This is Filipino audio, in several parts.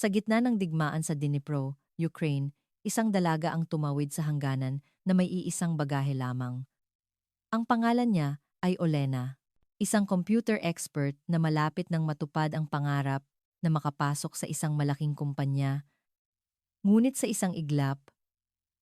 Sa gitna ng digmaan sa Dnipro, Ukraine, isang dalaga ang tumawid sa hangganan na may iisang bagahe lamang. Ang pangalan niya ay Olena, isang computer expert na malapit nang matupad ang pangarap na makapasok sa isang malaking kumpanya. Ngunit sa isang iglap,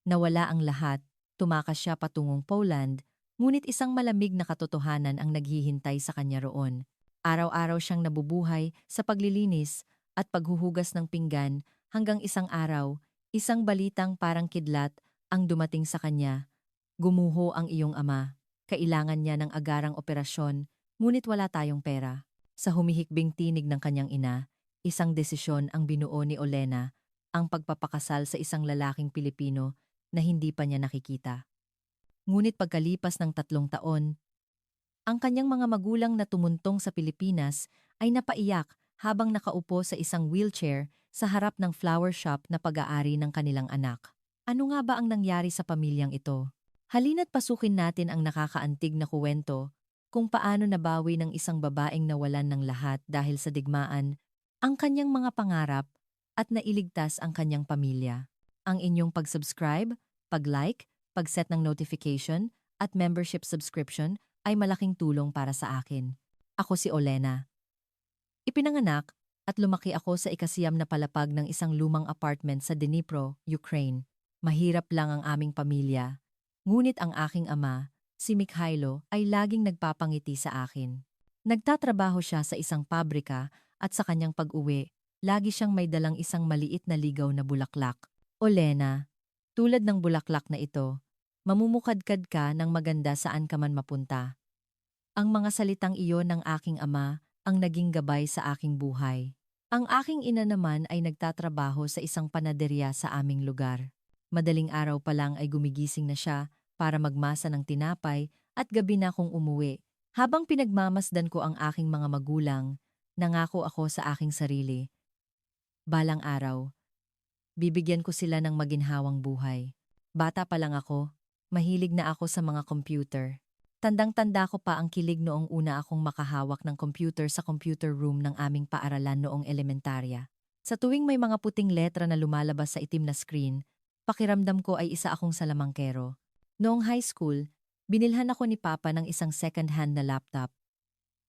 nawala ang lahat, tumakas siya patungong Poland, ngunit isang malamig na katotohanan ang naghihintay sa kanya roon. Araw-araw siyang nabubuhay sa paglilinis at paghuhugas ng pinggan hanggang isang araw, isang balitang parang kidlat ang dumating sa kanya. Gumuho ang iyong ama. Kailangan niya ng agarang operasyon, ngunit wala tayong pera. Sa humihikbing tinig ng kanyang ina, isang desisyon ang binuo ni Olena, ang pagpapakasal sa isang lalaking Pilipino na hindi pa niya nakikita. Ngunit pagkalipas ng 3 taon, ang kanyang mga magulang na tumuntong sa Pilipinas ay napaiyak habang nakaupo sa isang wheelchair sa harap ng flower shop na pag-aari ng kanilang anak. Ano nga ba ang nangyari sa pamilyang ito? Halina't pasukin natin ang nakakaantig na kuwento kung paano nabawi ng isang babaeng nawalan ng lahat dahil sa digmaan ang kanyang mga pangarap at nailigtas ang kanyang pamilya. Ang inyong pag-subscribe, pag-like, pag-set ng notification at membership subscription ay malaking tulong para sa akin. Ako si Olena. Ipinanganak at lumaki ako sa ikasiyam na palapag ng isang lumang apartment sa Dnipro, Ukraine. Mahirap lang ang aming pamilya. Ngunit ang aking ama, si Mikhailo, ay laging nagpapangiti sa akin. Nagtatrabaho siya sa isang pabrika at sa kanyang pag-uwi, lagi siyang may dalang isang maliit na ligaw na bulaklak. Olena, tulad ng bulaklak na ito, mamumukadkad ka ng maganda saan ka man mapunta. Ang mga salitang iyon ng aking ama ang naging gabay sa aking buhay. Ang aking ina naman ay nagtatrabaho sa isang panaderya sa aming lugar. Madaling araw pa lang ay gumigising na siya para magmasa ng tinapay at gabi na akong umuwi. Habang pinagmamasdan ko ang aking mga magulang, nangako ako sa aking sarili. Balang araw, bibigyan ko sila ng maginhawang buhay. Bata pa lang ako, mahilig na ako sa mga computer. Tandang-tanda ko pa ang kilig noong una akong makahawak ng computer sa computer room ng aming paaralan noong elementarya. Sa tuwing may mga puting letra na lumalabas sa itim na screen, pakiramdam ko ay isa akong salamangkero. Noong high school, binilhan ako ni Papa ng isang second-hand na laptop.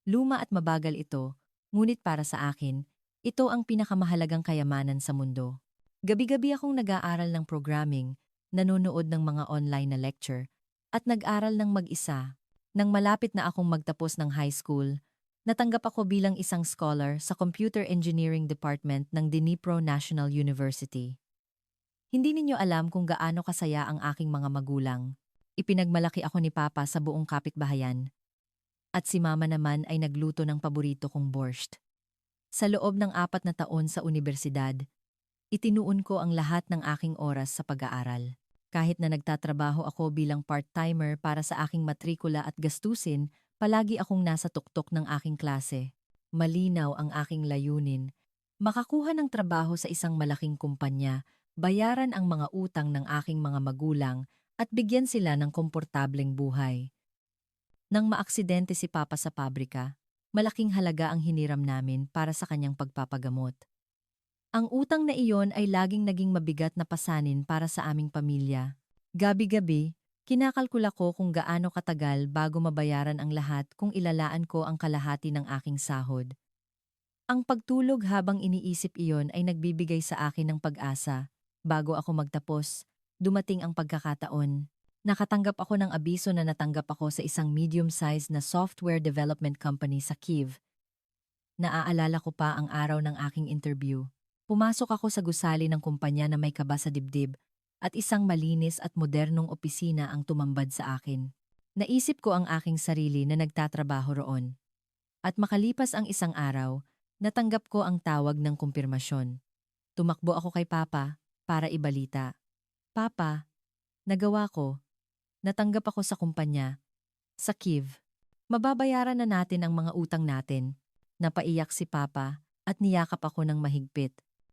Luma at mabagal ito, ngunit para sa akin, ito ang pinakamahalagang kayamanan sa mundo. Gabi-gabi akong nag-aaral ng programming, nanonood ng mga online na lecture, at nag-aral ng mag-isa. Nang malapit na akong magtapos ng high school, natanggap ako bilang isang scholar sa Computer Engineering Department ng Dnipro National University. Hindi ninyo alam kung gaano kasaya ang aking mga magulang. Ipinagmalaki ako ni Papa sa buong kapitbahayan. At si Mama naman ay nagluto ng paborito kong borscht. Sa loob ng 4 na taon sa universidad, itinuon ko ang lahat ng aking oras sa pag-aaral. Kahit na nagtatrabaho ako bilang part-timer para sa aking matrikula at gastusin, palagi akong nasa tuktok ng aking klase. Malinaw ang aking layunin. Makakuha ng trabaho sa isang malaking kumpanya, bayaran ang mga utang ng aking mga magulang, at bigyan sila ng komportableng buhay. Nang maaksidente si Papa sa pabrika, malaking halaga ang hiniram namin para sa kanyang pagpapagamot. Ang utang na iyon ay laging naging mabigat na pasanin para sa aming pamilya. Gabi-gabi, kinakalkula ko kung gaano katagal bago mabayaran ang lahat kung ilalaan ko ang kalahati ng aking sahod. Ang pagtulog habang iniisip iyon ay nagbibigay sa akin ng pag-asa. Bago ako magtapos, dumating ang pagkakataon. Nakatanggap ako ng abiso na natanggap ako sa isang medium-sized na software development company sa Kyiv. Naaalala ko pa ang araw ng aking interview. Pumasok ako sa gusali ng kumpanya na may kaba sa dibdib at isang malinis at modernong opisina ang tumambad sa akin. Naisip ko ang aking sarili na nagtatrabaho roon. At makalipas ang isang araw, natanggap ko ang tawag ng kumpirmasyon. Tumakbo ako kay Papa para ibalita. Papa, nagawa ko. Natanggap ako sa kumpanya. Sa Kyiv. Mababayaran na natin ang mga utang natin. Napaiyak si Papa at niyakap ako ng mahigpit.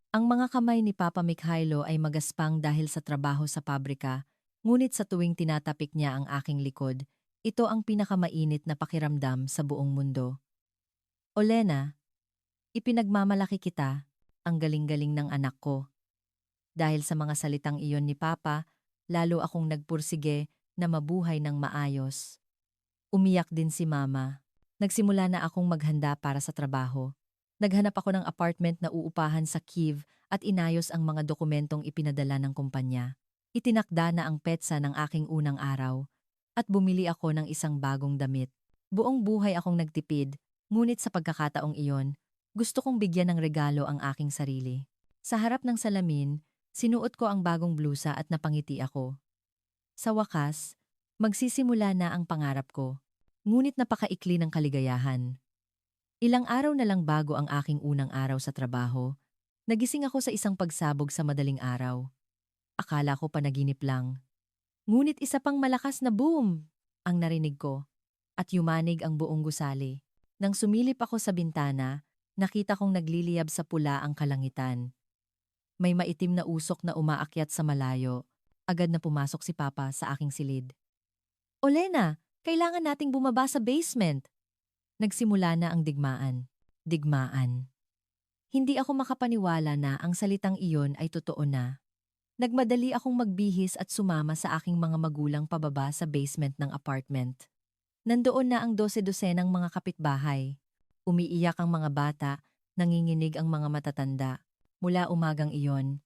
Ang mga kamay ni Papa Mikhailo ay magaspang dahil sa trabaho sa pabrika, ngunit sa tuwing tinatapik niya ang aking likod, ito ang pinakamainit na pakiramdam sa buong mundo. Olena, ipinagmamalaki kita, ang galing-galing ng anak ko. Dahil sa mga salitang iyon ni Papa, lalo akong nagpursige na mabuhay ng maayos. Umiyak din si Mama. Nagsimula na akong maghanda para sa trabaho. Naghanap ako ng apartment na uupahan sa Kyiv at inayos ang mga dokumentong ipinadala ng kumpanya. Itinakda na ang petsa ng aking unang araw at bumili ako ng isang bagong damit. Buong buhay akong nagtipid, ngunit sa pagkakataong iyon, gusto kong bigyan ng regalo ang aking sarili. Sa harap ng salamin, sinuot ko ang bagong blusa at napangiti ako. Sa wakas, magsisimula na ang pangarap ko, ngunit napakaikli ng kaligayahan. Ilang araw na lang bago ang aking unang araw sa trabaho, nagising ako sa isang pagsabog sa madaling araw. Akala ko panaginip lang. Ngunit isa pang malakas na boom ang narinig ko at yumanig ang buong gusali. Nang sumilip ako sa bintana, nakita kong nagliliyab sa pula ang kalangitan. May maitim na usok na umaakyat sa malayo. Agad na pumasok si Papa sa aking silid. "Olena, kailangan nating bumaba sa basement." Nagsimula na ang digmaan. Digmaan. Hindi ako makapaniwala na ang salitang iyon ay totoo na. Nagmadali akong magbihis at sumama sa aking mga magulang pababa sa basement ng apartment. Nandoon na ang dose-dosenang mga kapitbahay. Umiiyak ang mga bata, nanginginig ang mga matatanda. Mula umagang iyon,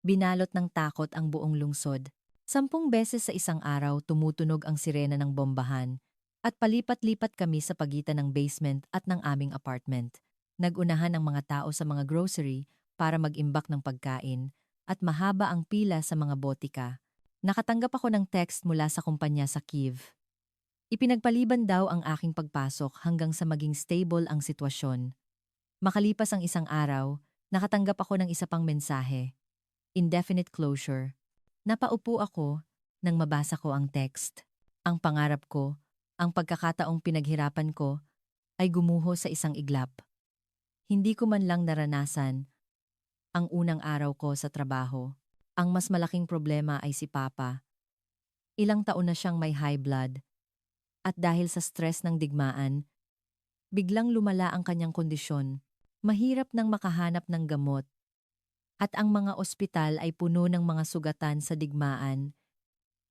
binalot ng takot ang buong lungsod. 10 beses sa isang araw tumutunog ang sirena ng bombahan at palipat-lipat kami sa pagitan ng basement at ng aming apartment. Nagunahan ang mga tao sa mga grocery para mag-imbak ng pagkain at mahaba ang pila sa mga botika. Nakatanggap ako ng text mula sa kumpanya sa Kyiv. Ipinagpaliban daw ang aking pagpasok hanggang sa maging stable ang sitwasyon. Makalipas ang isang araw, nakatanggap ako ng isa pang mensahe. Indefinite closure. Napaupo ako nang mabasa ko ang text. Ang pangarap ko, ang pagkakataong pinaghirapan ko, ay gumuho sa isang iglap. Hindi ko man lang naranasan ang unang araw ko sa trabaho. Ang mas malaking problema ay si Papa. Ilang taon na siyang may high blood. At dahil sa stress ng digmaan, biglang lumala ang kanyang kondisyon. Mahirap nang makahanap ng gamot. At ang mga ospital ay puno ng mga sugatan sa digmaan.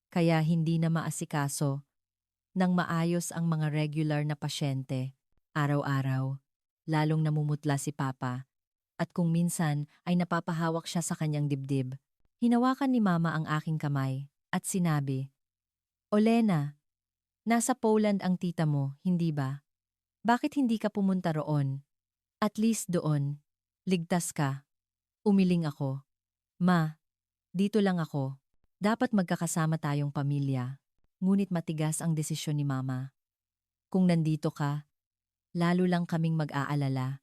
Kaya hindi na maasikaso nang maayos ang mga regular na pasyente. Araw-araw, lalong namumutla si Papa. At kung minsan ay napapahawak siya sa kanyang dibdib. Hinawakan ni Mama ang aking kamay at sinabi, "Olena, nasa Poland ang tita mo, hindi ba? Bakit hindi ka pumunta roon? At least doon, ligtas ka." Umiling ako. "Ma, dito lang ako. Dapat magkakasama tayong pamilya." Ngunit matigas ang desisyon ni Mama. "Kung nandito ka, lalo lang kaming mag-aalala.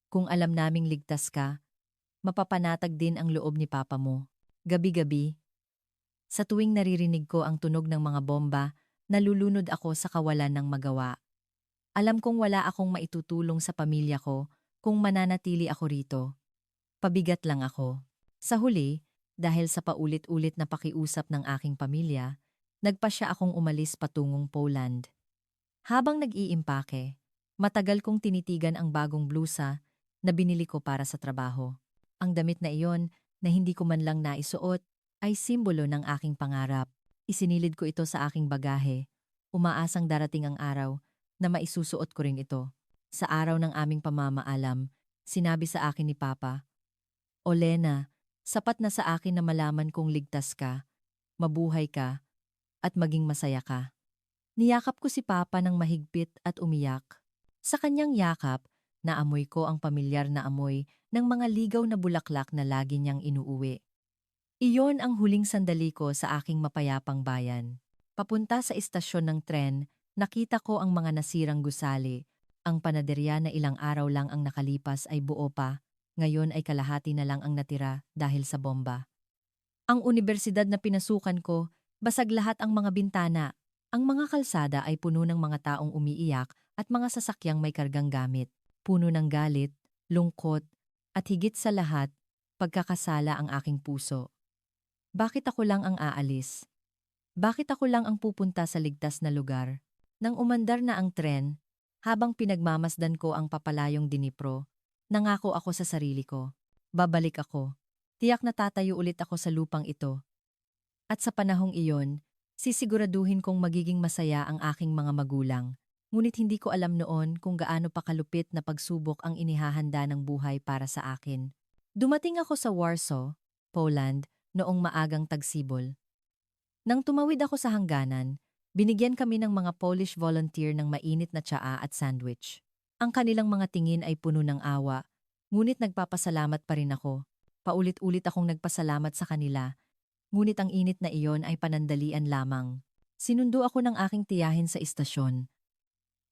Kung alam naming ligtas ka, mapapanatag din ang loob ni Papa mo." Gabi-gabi, sa tuwing naririnig ko ang tunog ng mga bomba, nalulunod ako sa kawalan ng magawa. Alam kong wala akong maitutulong sa pamilya ko kung mananatili ako rito. Pabigat lang ako. Sa huli, dahil sa paulit-ulit na pakiusap ng aking pamilya, nagpasya akong umalis patungong Poland. Habang nag-iimpake, matagal kong tinitigan ang bagong blusa na binili ko para sa trabaho. Ang damit na iyon na hindi ko man lang naisuot ay simbolo ng aking pangarap. Isinilid ko ito sa aking bagahe. Umaasang darating ang araw na maisusuot ko rin ito. Sa araw ng aming pamamaalam, sinabi sa akin ni Papa, "Olena, sapat na sa akin na malaman kong ligtas ka, mabuhay ka, at maging masaya ka." Niyakap ko si Papa ng mahigpit at umiyak. Sa kanyang yakap, naamoy ko ang pamilyar na amoy ng mga ligaw na bulaklak na lagi niyang inuuwi. Iyon ang huling sandali ko sa aking mapayapang bayan. Papunta sa istasyon ng tren, nakita ko ang mga nasirang gusali. Ang panaderya na ilang araw lang ang nakalipas ay buo pa, ngayon ay kalahati na lang ang natira dahil sa bomba. Ang unibersidad na pinasukan ko, basag lahat ang mga bintana. Ang mga kalsada ay puno ng mga taong umiiyak at mga sasakyang may kargang gamit. Puno ng galit, lungkot, at higit sa lahat, pagkakasala ang aking puso. Bakit ako lang ang aalis? Bakit ako lang ang pupunta sa ligtas na lugar? Nang umandar na ang tren, habang pinagmamasdan ko ang papalayong Dnipro, nangako ako sa sarili ko. babalik ako. Tiyak na tatayo ulit ako sa lupang ito. At sa panahong iyon, sisiguraduhin kong magiging masaya ang aking mga magulang. Ngunit hindi ko alam noon kung gaano pa kalupit na pagsubok ang inihahanda ng buhay para sa akin. Dumating ako sa Warsaw, Poland, noong maagang tagsibol. Nang tumawid ako sa hangganan, binigyan kami ng mga Polish volunteer ng mainit na tsaa at sandwich. Ang kanilang mga tingin ay puno ng awa, ngunit nagpapasalamat pa rin ako. Paulit-ulit akong nagpasalamat sa kanila, ngunit ang init na iyon ay panandalian lamang. Sinundo ako ng aking tiyahin sa istasyon.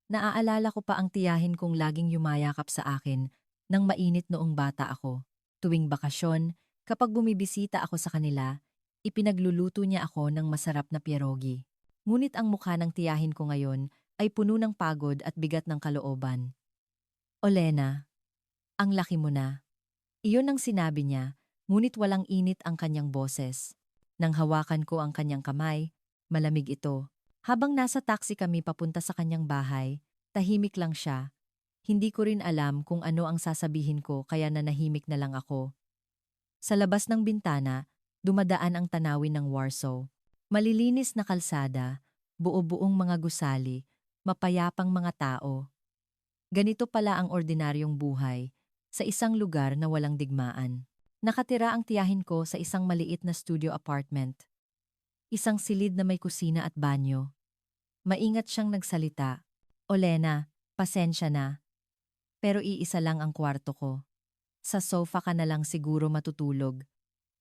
Naaalala ko pa ang tiyahin kong laging yumayakap sa akin nang mainit noong bata ako. Tuwing bakasyon, kapag bumibisita ako sa kanila, ipinagluluto niya ako ng masarap na pierogi. Ngunit ang mukha ng tiyahin ko ngayon ay puno ng pagod at bigat ng kalooban. Olena, ang laki mo na. Iyon ang sinabi niya, ngunit walang init ang kanyang boses. Nang hawakan ko ang kanyang kamay, malamig ito. Habang nasa taxi kami papunta sa kanyang bahay, tahimik lang siya. Hindi ko rin alam kung ano ang sasabihin ko kaya nanahimik na lang ako. Sa labas ng bintana, dumadaan ang tanawin ng Warsaw. Malilinis na kalsada, buo-buong mga gusali, mapayapang mga tao. Ganito pala ang ordinaryong buhay, sa isang lugar na walang digmaan. Nakatira ang tiyahin ko sa isang maliit na studio apartment. Isang silid na may kusina at banyo. Maingat siyang nagsalita. Olena, pasensya na. Pero iisa lang ang kwarto ko. Sa sofa ka na lang siguro matutulog.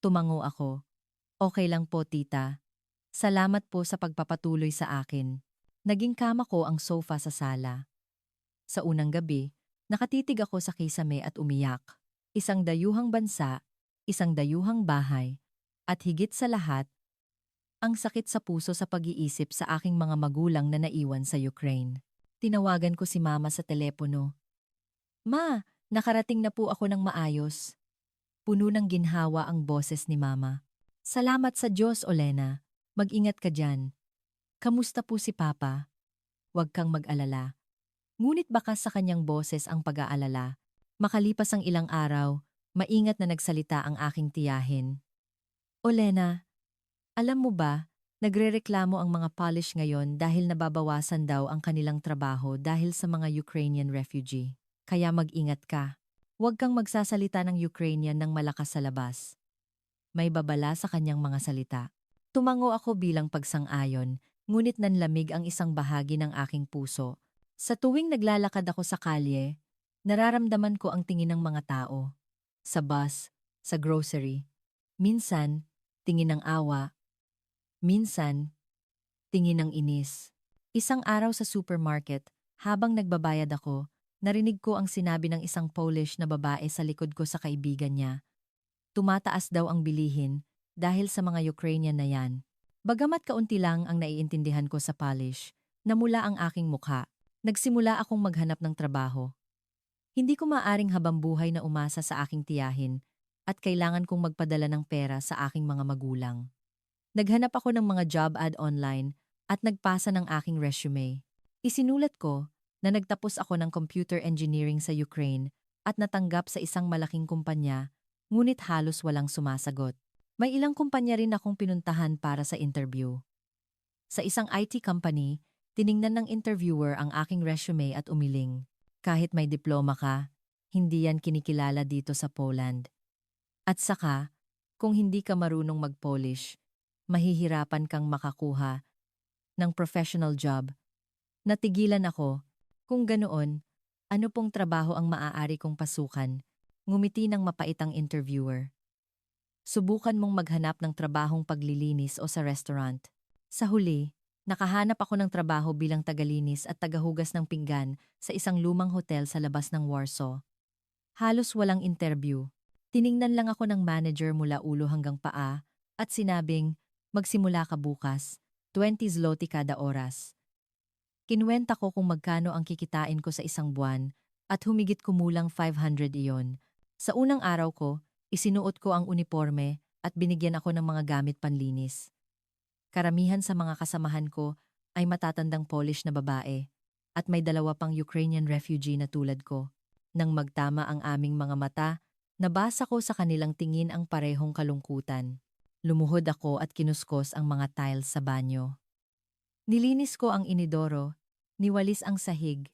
Tumango ako. Okay lang po, tita. Salamat po sa pagpapatuloy sa akin. Naging kama ko ang sofa sa sala. Sa unang gabi, nakatitig ako sa kisame at umiyak. Isang dayuhang bansa, isang dayuhang bahay, at higit sa lahat, ang sakit sa puso sa pag-iisip sa aking mga magulang na naiwan sa Ukraine. Tinawagan ko si mama sa telepono. Ma, nakarating na po ako ng maayos. Puno ng ginhawa ang boses ni mama. Salamat sa Diyos, Olena. Mag-ingat ka dyan. Kamusta po si Papa? Huwag kang mag-alala. Ngunit bakas sa kanyang boses ang pag-aalala. Makalipas ang ilang araw, maingat na nagsalita ang aking tiyahin. Olena, alam mo ba, nagrereklamo ang mga Polish ngayon dahil nababawasan daw ang kanilang trabaho dahil sa mga Ukrainian refugee. Kaya mag-ingat ka. Huwag kang magsasalita ng Ukrainian ng malakas sa labas. May babala sa kanyang mga salita. Tumango ako bilang pagsang-ayon, ngunit nanlamig ang isang bahagi ng aking puso. Sa tuwing naglalakad ako sa kalye, nararamdaman ko ang tingin ng mga tao. Sa bus, sa grocery. Minsan, tingin ng awa. Minsan, tingin ng inis. Isang araw sa supermarket, habang nagbabayad ako, narinig ko ang sinabi ng isang Polish na babae sa likod ko sa kaibigan niya. Tumataas daw ang bilihin dahil sa mga Ukrainian na yan. Bagamat kaunti lang ang naiintindihan ko sa Polish, namula ang aking mukha. Nagsimula akong maghanap ng trabaho. Hindi ko maaring habambuhay na umasa sa aking tiyahin at kailangan kong magpadala ng pera sa aking mga magulang. Naghanap ako ng mga job ad online at nagpasa ng aking resume. Isinulat ko na nagtapos ako ng computer engineering sa Ukraine at natanggap sa isang malaking kumpanya, ngunit halos walang sumasagot. May ilang kumpanya rin akong pinuntahan para sa interview. Sa isang IT company, tiningnan ng interviewer ang aking resume at umiling. Kahit may diploma ka, hindi yan kinikilala dito sa Poland. At saka, kung hindi ka marunong mag-Polish, mahihirapan kang makakuha ng professional job. Natigilan ako. Kung ganoon, ano pong trabaho ang maaari kong pasukan? Ngumiti ng mapait ang interviewer. Subukan mong maghanap ng trabahong paglilinis o sa restaurant. Sa huli, nakahanap ako ng trabaho bilang tagalinis at tagahugas ng pinggan sa isang lumang hotel sa labas ng Warsaw. Halos walang interview. Tiningnan lang ako ng manager mula ulo hanggang paa at sinabing, magsimula ka bukas, 20 zloty kada oras. Kinuwenta ko kung magkano ang kikitain ko sa isang buwan at humigit kumulang 500 iyon. Sa unang araw ko, isinuot ko ang uniforme at binigyan ako ng mga gamit panlinis. Karamihan sa mga kasamahan ko ay matatandang Polish na babae at may dalawa pang Ukrainian refugee na tulad ko. Nang magtama ang aming mga mata, Nabasa ko sa kanilang tingin ang parehong kalungkutan. Lumuhod ako at kinuskos ang mga tiles sa banyo. Nilinis ko ang inidoro, niwalis ang sahig,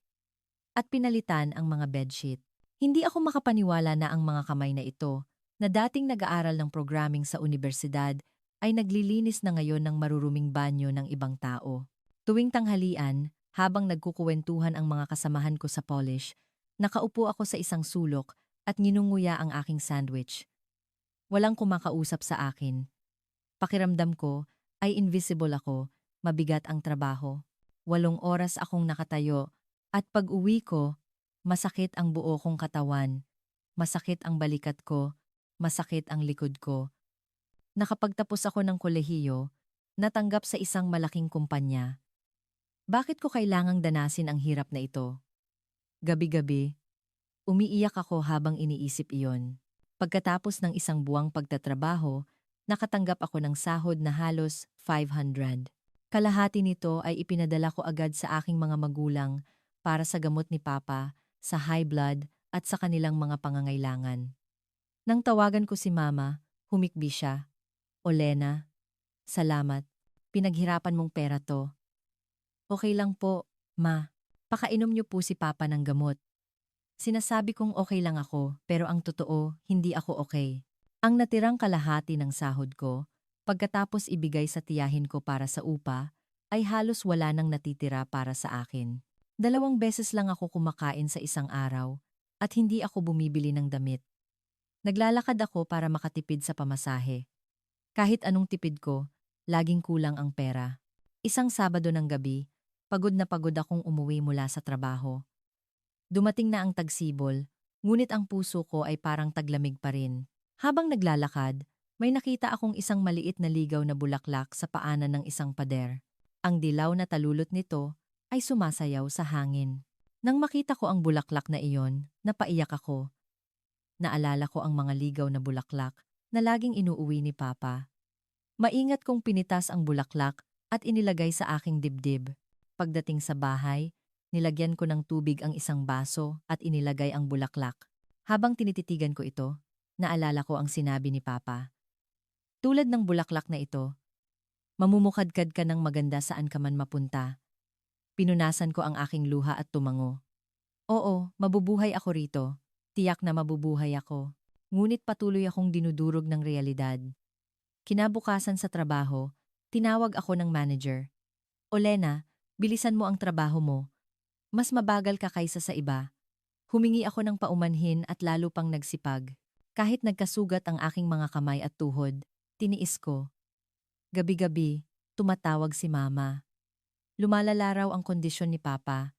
at pinalitan ang mga bedsheet. Hindi ako makapaniwala na ang mga kamay na ito, na dating nag-aaral ng programming sa unibersidad, ay naglilinis na ngayon ng maruruming banyo ng ibang tao. Tuwing tanghalian, habang nagkukuwentuhan ang mga kasamahan ko sa Polish, nakaupo ako sa isang sulok at nginunguya ang aking sandwich. Walang kumakausap sa akin. Pakiramdam ko ay invisible ako, mabigat ang trabaho. 8 oras akong nakatayo at pag-uwi ko, masakit ang buo kong katawan, masakit ang balikat ko, masakit ang likod ko. Nakapagtapos ako ng kolehiyo, natanggap sa isang malaking kumpanya. Bakit ko kailangang danasin ang hirap na ito? Gabi-gabi, umiiyak ako habang iniisip iyon. Pagkatapos ng isang buwang pagtatrabaho, nakatanggap ako ng sahod na halos 500. Kalahati nito ay ipinadala ko agad sa aking mga magulang para sa gamot ni Papa, sa high blood at sa kanilang mga pangangailangan. Nang tawagan ko si Mama, humikbi siya. Olena, salamat. Pinaghirapan mong pera to. Okay lang po, Ma. Pakainom niyo po si Papa ng gamot. Sinasabi kong okay lang ako, pero ang totoo, hindi ako okay. Ang natirang kalahati ng sahod ko, pagkatapos ibigay sa tiyahin ko para sa upa, ay halos wala nang natitira para sa akin. 2 beses lang ako kumakain sa isang araw, at hindi ako bumibili ng damit. Naglalakad ako para makatipid sa pamasahe. Kahit anong tipid ko, laging kulang ang pera. Isang Sabado ng gabi, pagod na pagod akong umuwi mula sa trabaho. Dumating na ang tagsibol, ngunit ang puso ko ay parang taglamig pa rin. Habang naglalakad, may nakita akong isang maliit na ligaw na bulaklak sa paanan ng isang pader. Ang dilaw na talulot nito ay sumasayaw sa hangin. Nang makita ko ang bulaklak na iyon, napaiyak ako. Naalala ko ang mga ligaw na bulaklak na laging inuuwi ni Papa. Maingat kong pinitas ang bulaklak at inilagay sa aking dibdib. Pagdating sa bahay, nilagyan ko ng tubig ang isang baso at inilagay ang bulaklak. Habang tinititigan ko ito, naalala ko ang sinabi ni Papa. Tulad ng bulaklak na ito, mamumukadkad ka ng maganda saan ka man mapunta. Pinunasan ko ang aking luha at tumango. Oo, mabubuhay ako rito. Tiyak na mabubuhay ako. Ngunit patuloy akong dinudurog ng realidad. Kinabukasan sa trabaho, tinawag ako ng manager. Olena, bilisan mo ang trabaho mo. Mas mabagal ka kaysa sa iba. Humingi ako ng paumanhin at lalo pang nagsipag. Kahit nagkasugat ang aking mga kamay at tuhod, tiniis ko. Gabi-gabi, tumatawag si Mama. Lumalala raw ang kondisyon ni Papa.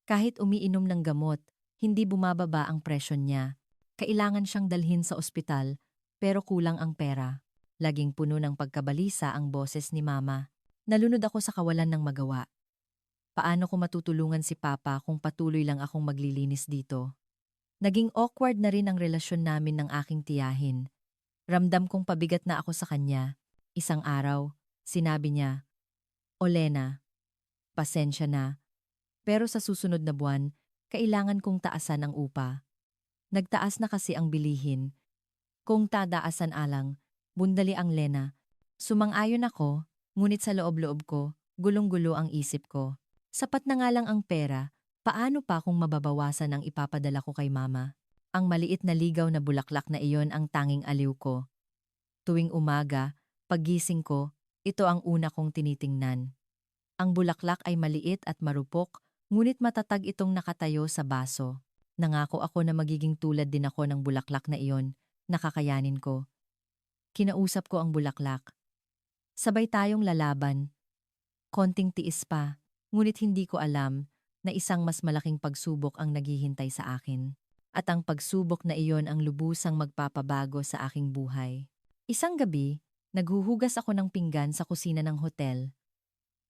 Kahit umiinom ng gamot, hindi bumababa ang presyon niya. Kailangan siyang dalhin sa ospital, pero kulang ang pera. Laging puno ng pagkabalisa ang boses ni Mama. Nalunod ako sa kawalan ng magawa. Paano ko matutulungan si Papa kung patuloy lang akong maglilinis dito? Naging awkward na rin ang relasyon namin ng aking tiyahin. Ramdam kong pabigat na ako sa kanya. Isang araw, sinabi niya, Olena, pasensya na, pero sa susunod na buwan, kailangan kong taasan ang upa. Nagtaas na kasi ang bilihin. Kung tadaasan alang, bundali ang Lena. Sumang-ayon ako, ngunit sa loob-loob ko, gulong-gulo ang isip ko. Sapat na nga lang ang pera, paano pa kung mababawasan ang ipapadala ko kay Mama? Ang maliit na ligaw na bulaklak na iyon ang tanging aliw ko. Tuwing umaga, paggising ko, ito ang una kong tinitingnan. Ang bulaklak ay maliit at marupok, ngunit matatag itong nakatayo sa baso. Nangako ako na magiging tulad din ako ng bulaklak na iyon, nakakayanin ko. Kinausap ko ang bulaklak. Sabay tayong lalaban. Konting tiis pa, ngunit hindi ko alam na isang mas malaking pagsubok ang naghihintay sa akin. At ang pagsubok na iyon ang lubusang magpapabago sa aking buhay. Isang gabi, naghuhugas ako ng pinggan sa kusina ng hotel.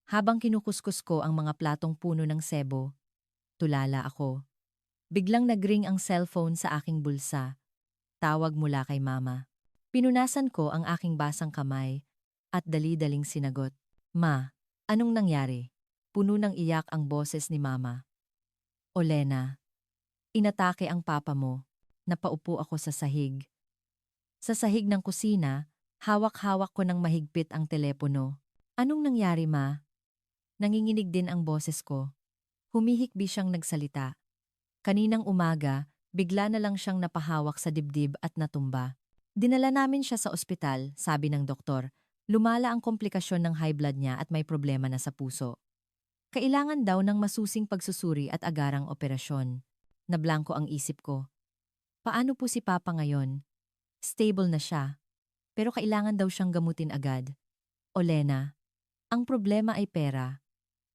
Habang kinukuskus ko ang mga platong puno ng sebo, tulala ako. Biglang nagring ang cellphone sa aking bulsa. Tawag mula kay Mama. Pinunasan ko ang aking basang kamay at dali-daling sinagot. Ma, anong nangyari? Puno ng iyak ang boses ni Mama. Olena, inatake ang papa mo. Napaupo ako sa sahig. Sa sahig ng kusina, hawak-hawak ko ng mahigpit ang telepono. Anong nangyari, ma? Nanginginig din ang boses ko. Humihikbi siyang nagsalita. Kaninang umaga, bigla na lang siyang napahawak sa dibdib at natumba. Dinala namin siya sa ospital, sabi ng doktor. Lumala ang komplikasyon ng high blood niya at may problema na sa puso. Kailangan daw ng masusing pagsusuri at agarang operasyon. Nablangko ang isip ko. Paano po si Papa ngayon? Stable na siya, pero kailangan daw siyang gamutin agad. Olena, ang problema ay pera.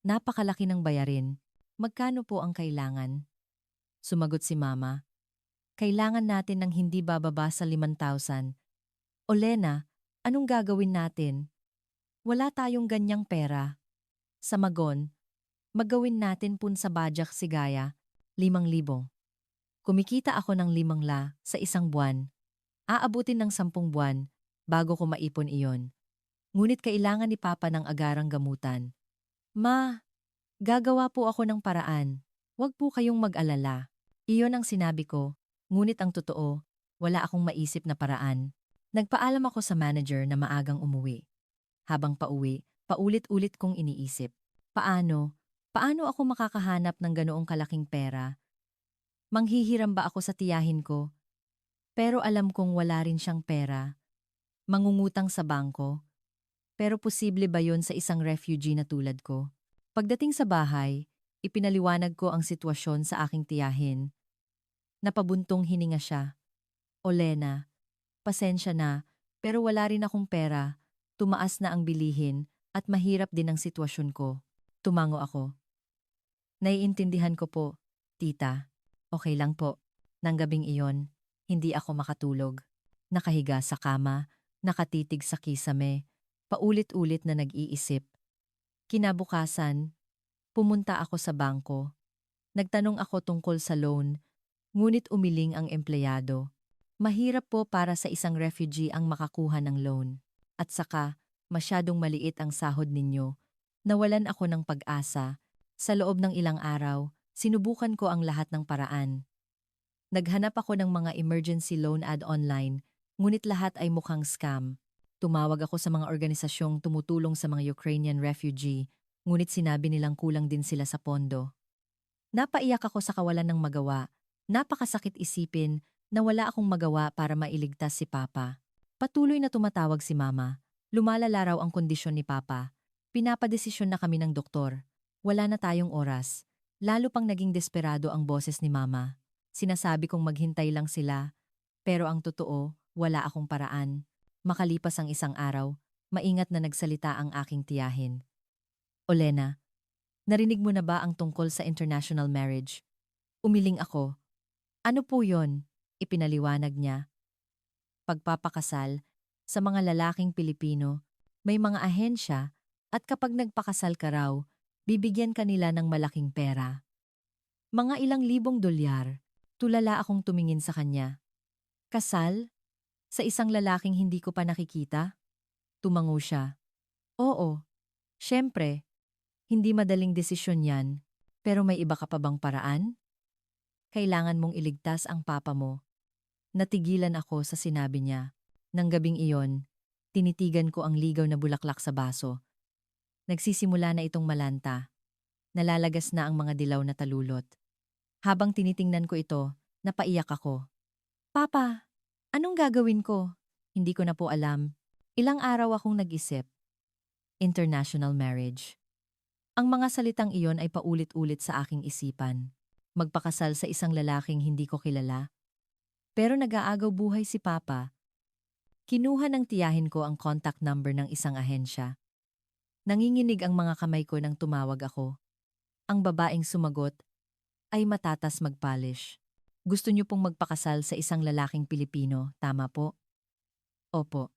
Napakalaki ng bayarin. Magkano po ang kailangan? Sumagot si Mama. Kailangan natin ng hindi bababa sa 5,000. Olena, anong gagawin natin? Wala tayong ganyang pera. Sa Magon, magawin natin pun sa Bajak Sigaya, 5,000. Kumikita ako ng 5,000 sa isang buwan. Aabutin ng 10 buwan bago ko maipon iyon. Ngunit kailangan ni Papa ng agarang gamutan. Ma, gagawa po ako ng paraan. Huwag po kayong mag-alala. Iyon ang sinabi ko, ngunit ang totoo, wala akong maisip na paraan. Nagpaalam ako sa manager na maagang umuwi. Habang pauwi, paulit-ulit kong iniisip. Paano? Paano ako makakahanap ng ganoong kalaking pera? Manghihiram ba ako sa tiyahin ko? Pero alam kong wala rin siyang pera. Mangungutang sa bangko. Pero posible ba yon sa isang refugee na tulad ko? Pagdating sa bahay, ipinaliwanag ko ang sitwasyon sa aking tiyahin. Napabuntong hininga siya. Olena, pasensya na, pero wala rin akong pera. Tumaas na ang bilihin at mahirap din ang sitwasyon ko. Tumango ako. Naiintindihan ko po, tita. Okay lang po. Nang gabing iyon, hindi ako makatulog. Nakahiga sa kama, nakatitig sa kisame, paulit-ulit na nag-iisip. Kinabukasan, pumunta ako sa bangko. Nagtanong ako tungkol sa loan, ngunit umiling ang empleyado. Mahirap po para sa isang refugee ang makakuha ng loan. At saka, masyadong maliit ang sahod ninyo. Nawalan ako ng pag-asa. Sa loob ng ilang araw, sinubukan ko ang lahat ng paraan. Naghanap ako ng mga emergency loan ad online, ngunit lahat ay mukhang scam. Tumawag ako sa mga organisasyong tumutulong sa mga Ukrainian refugee, ngunit sinabi nilang kulang din sila sa pondo. Napaiyak ako sa kawalan ng magawa. Napakasakit isipin na wala akong magawa para mailigtas si Papa. Patuloy na tumatawag si Mama. Lumalala raw ang kondisyon ni Papa. Pinapadesisyon na kami ng doktor. Wala na tayong oras. Lalo pang naging desperado ang boses ni Mama. Sinasabi kong maghintay lang sila. Pero ang totoo, wala akong paraan. Makalipas ang isang araw, maingat na nagsalita ang aking tiyahin. Olena, narinig mo na ba ang tungkol sa international marriage? Umiling ako. Ano po yon? Ipinaliwanag niya. Pagpapakasal, sa mga lalaking Pilipino, may mga ahensya at kapag nagpakasal ka raw, bibigyan kanila ng malaking pera. Mga ilang libong dolyar, tulala akong tumingin sa kanya. Kasal? Sa isang lalaking hindi ko pa nakikita? Tumango siya. Oo, syempre, hindi madaling desisyon yan, pero may iba ka pa bang paraan? Kailangan mong iligtas ang papa mo. Natigilan ako sa sinabi niya. Nang gabing iyon, tinitigan ko ang ligaw na bulaklak sa baso. Nagsisimula na itong malanta. Nalalagas na ang mga dilaw na talulot. Habang tinitingnan ko ito, napaiyak ako. Papa, anong gagawin ko? Hindi ko na po alam. Ilang araw akong nag-isip. International marriage. Ang mga salitang iyon ay paulit-ulit sa aking isipan. Magpakasal sa isang lalaking hindi ko kilala. Pero nag-aagaw buhay si Papa. Kinuha ng tiyahin ko ang contact number ng isang ahensya. Nanginginig ang mga kamay ko nang tumawag ako. Ang babaeng sumagot ay matatas magpalish. Gusto niyo pong magpakasal sa isang lalaking Pilipino, tama po? Opo.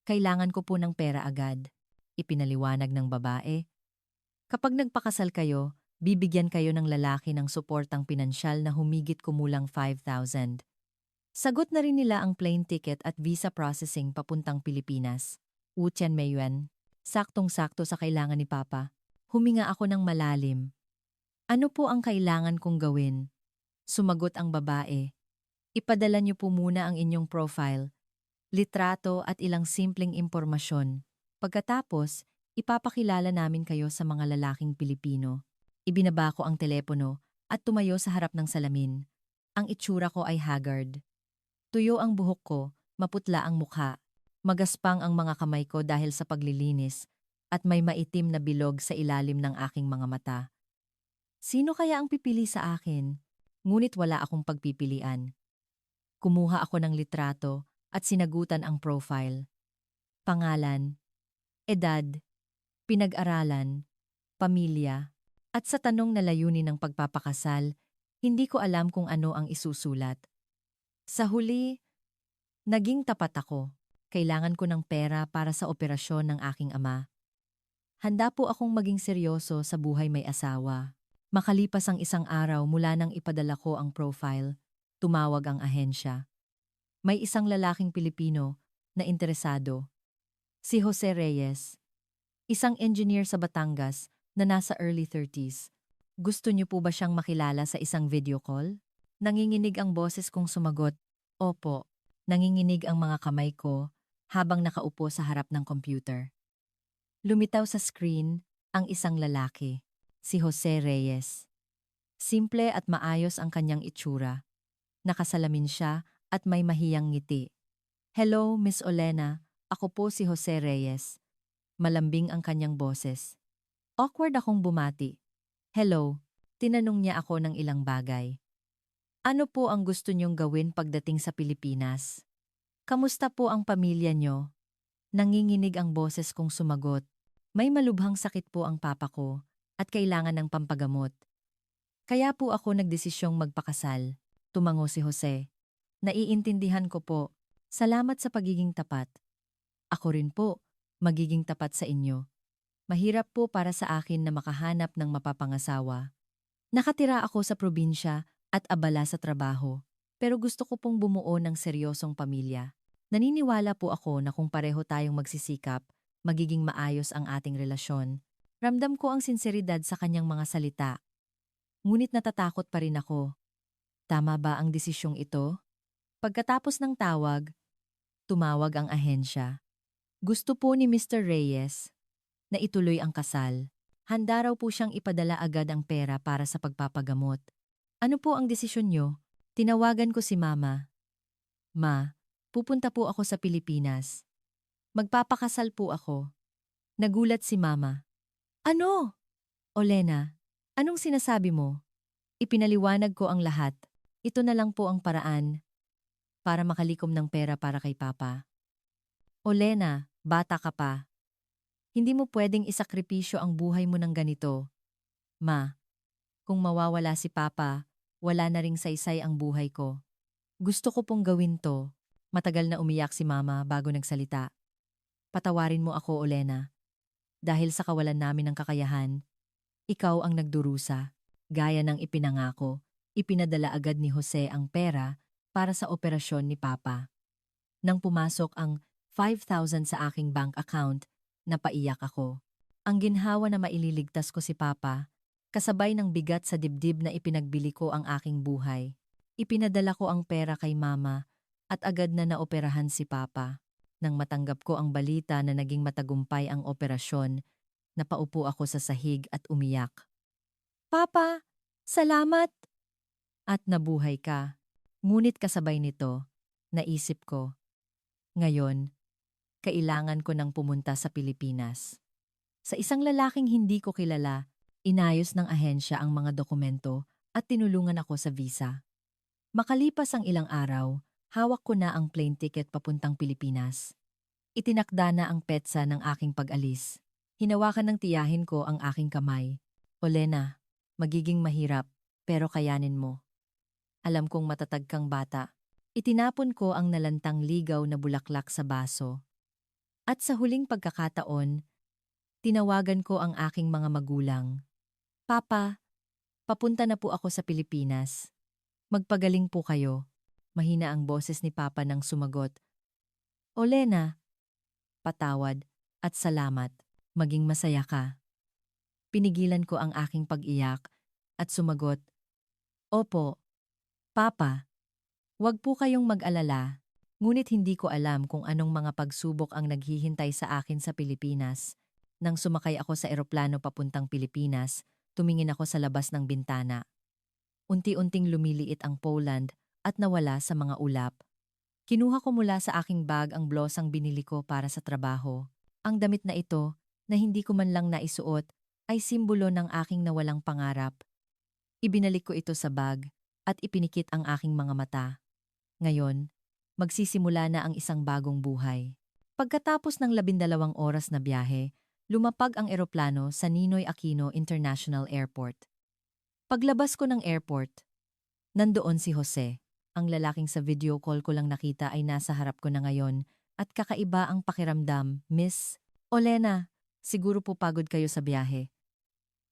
Kailangan ko po ng pera agad. Ipinaliwanag ng babae. Kapag nagpakasal kayo, bibigyan kayo ng lalaki ng suportang pinansyal na humigit kumulang 5,000. Sagot na rin nila ang plane ticket at visa processing papuntang Pilipinas. Wuchen Meiyuan. Saktong-sakto sa kailangan ni Papa. Huminga ako ng malalim. Ano po ang kailangan kong gawin? Sumagot ang babae. Ipadala niyo po muna ang inyong profile, litrato at ilang simpleng impormasyon. Pagkatapos, ipapakilala namin kayo sa mga lalaking Pilipino. Ibinaba ko ang telepono at tumayo sa harap ng salamin. Ang itsura ko ay haggard. Tuyo ang buhok ko, maputla ang mukha. Magaspang ang mga kamay ko dahil sa paglilinis at may maitim na bilog sa ilalim ng aking mga mata. Sino kaya ang pipili sa akin? Ngunit wala akong pagpipilian. Kumuha ako ng litrato at sinagutan ang profile. Pangalan, edad, pinag-aralan, pamilya, at sa tanong na layunin ng pagpapakasal, hindi ko alam kung ano ang isusulat. Sa huli, naging tapat ako. Kailangan ko ng pera para sa operasyon ng aking ama. Handa po akong maging seryoso sa buhay may asawa. Makalipas ang isang araw mula nang ipadala ko ang profile, tumawag ang ahensya. May isang lalaking Pilipino na interesado. Si Jose Reyes, isang engineer sa Batangas na nasa early 30s. Gusto niyo po ba siyang makilala sa isang video call? Nanginginig ang boses kong sumagot. Opo, nanginginig ang mga kamay ko habang nakaupo sa harap ng computer. Lumitaw sa screen ang isang lalaki, si Jose Reyes. Simple at maayos ang kanyang itsura. Nakasalamin siya at may mahiyang ngiti. Hello, Miss Olena. Ako po si Jose Reyes. Malambing ang kanyang boses. Awkward akong bumati. Hello. Tinanong niya ako ng ilang bagay. Ano po ang gusto niyong gawin pagdating sa Pilipinas? Kamusta po ang pamilya niyo? Nanginginig ang boses kong sumagot. May malubhang sakit po ang papa ko at kailangan ng pampagamot. Kaya po ako nagdesisyong magpakasal. Tumango si Jose. Naiintindihan ko po. Salamat sa pagiging tapat. Ako rin po, magiging tapat sa inyo. Mahirap po para sa akin na makahanap ng mapapangasawa. Nakatira ako sa probinsya at abala sa trabaho, pero gusto ko pong bumuo ng seryosong pamilya. Naniniwala po ako na kung pareho tayong magsisikap, magiging maayos ang ating relasyon. Ramdam ko ang sinseridad sa kanyang mga salita. Ngunit natatakot pa rin ako. Tama ba ang desisyong ito? Pagkatapos ng tawag, tumawag ang ahensya. Gusto po ni Mr. Reyes na ituloy ang kasal. Handa raw po siyang ipadala agad ang pera para sa pagpapagamot. Ano po ang desisyon niyo? Tinawagan ko si Mama. Ma, pupunta po ako sa Pilipinas. Magpapakasal po ako. Nagulat si Mama. Ano? Olena, anong sinasabi mo? Ipinaliwanag ko ang lahat. Ito na lang po ang paraan para makalikom ng pera para kay Papa. Olena, bata ka pa. Hindi mo pwedeng isakripisyo ang buhay mo ng ganito. Ma, kung mawawala si Papa, wala na ring saysay ang buhay ko. Gusto ko pong gawin to. Matagal na umiyak si Mama bago nagsalita. Patawarin mo ako, Olena. Dahil sa kawalan namin ng kakayahan, ikaw ang nagdurusa. Gaya ng ipinangako, ipinadala agad ni Jose ang pera para sa operasyon ni Papa. Nang pumasok ang 5,000 sa aking bank account, napaiyak ako. Ang ginhawa na maililigtas ko si Papa, kasabay ng bigat sa dibdib na ipinagbili ko ang aking buhay. Ipinadala ko ang pera kay Mama at agad na naoperahan si Papa. Nang matanggap ko ang balita na naging matagumpay ang operasyon, napaupo ako sa sahig at umiyak. Papa, salamat! At nabuhay ka. Ngunit kasabay nito, naisip ko, ngayon, kailangan ko nang pumunta sa Pilipinas. Sa isang lalaking hindi ko kilala, inayos ng ahensya ang mga dokumento at tinulungan ako sa visa. Makalipas ang ilang araw, hawak ko na ang plane ticket papuntang Pilipinas. Itinakda na ang petsa ng aking pag-alis. Hinawakan ng tiyahin ko ang aking kamay. Olena, magiging mahirap, pero kayanin mo. Alam kong matatag kang bata. Itinapon ko ang nalantang ligaw na bulaklak sa baso. At sa huling pagkakataon, tinawagan ko ang aking mga magulang. Papa, papunta na po ako sa Pilipinas. Magpagaling po kayo. Mahina ang boses ni Papa nang sumagot. Olena, patawad at salamat. Maging masaya ka. Pinigilan ko ang aking pag-iyak at sumagot. Opo, Papa. Huwag po kayong mag-alala. Ngunit hindi ko alam kung anong mga pagsubok ang naghihintay sa akin sa Pilipinas. Nang sumakay ako sa eroplano papuntang Pilipinas, tumingin ako sa labas ng bintana. Unti-unting lumiliit ang Poland at nawala sa mga ulap. Kinuha ko mula sa aking bag ang blosang binili ko para sa trabaho. Ang damit na ito, na hindi ko man lang naisuot, ay simbolo ng aking nawalang pangarap. Ibinalik ko ito sa bag at ipinikit ang aking mga mata. Ngayon, magsisimula na ang isang bagong buhay. Pagkatapos ng 12 oras na biyahe, lumapag ang eroplano sa Ninoy Aquino International Airport. Paglabas ko ng airport, nandoon si Jose. Ang lalaking sa video call ko lang nakita ay nasa harap ko na ngayon at kakaiba ang pakiramdam, Miss Olena. Siguro po pagod kayo sa biyahe.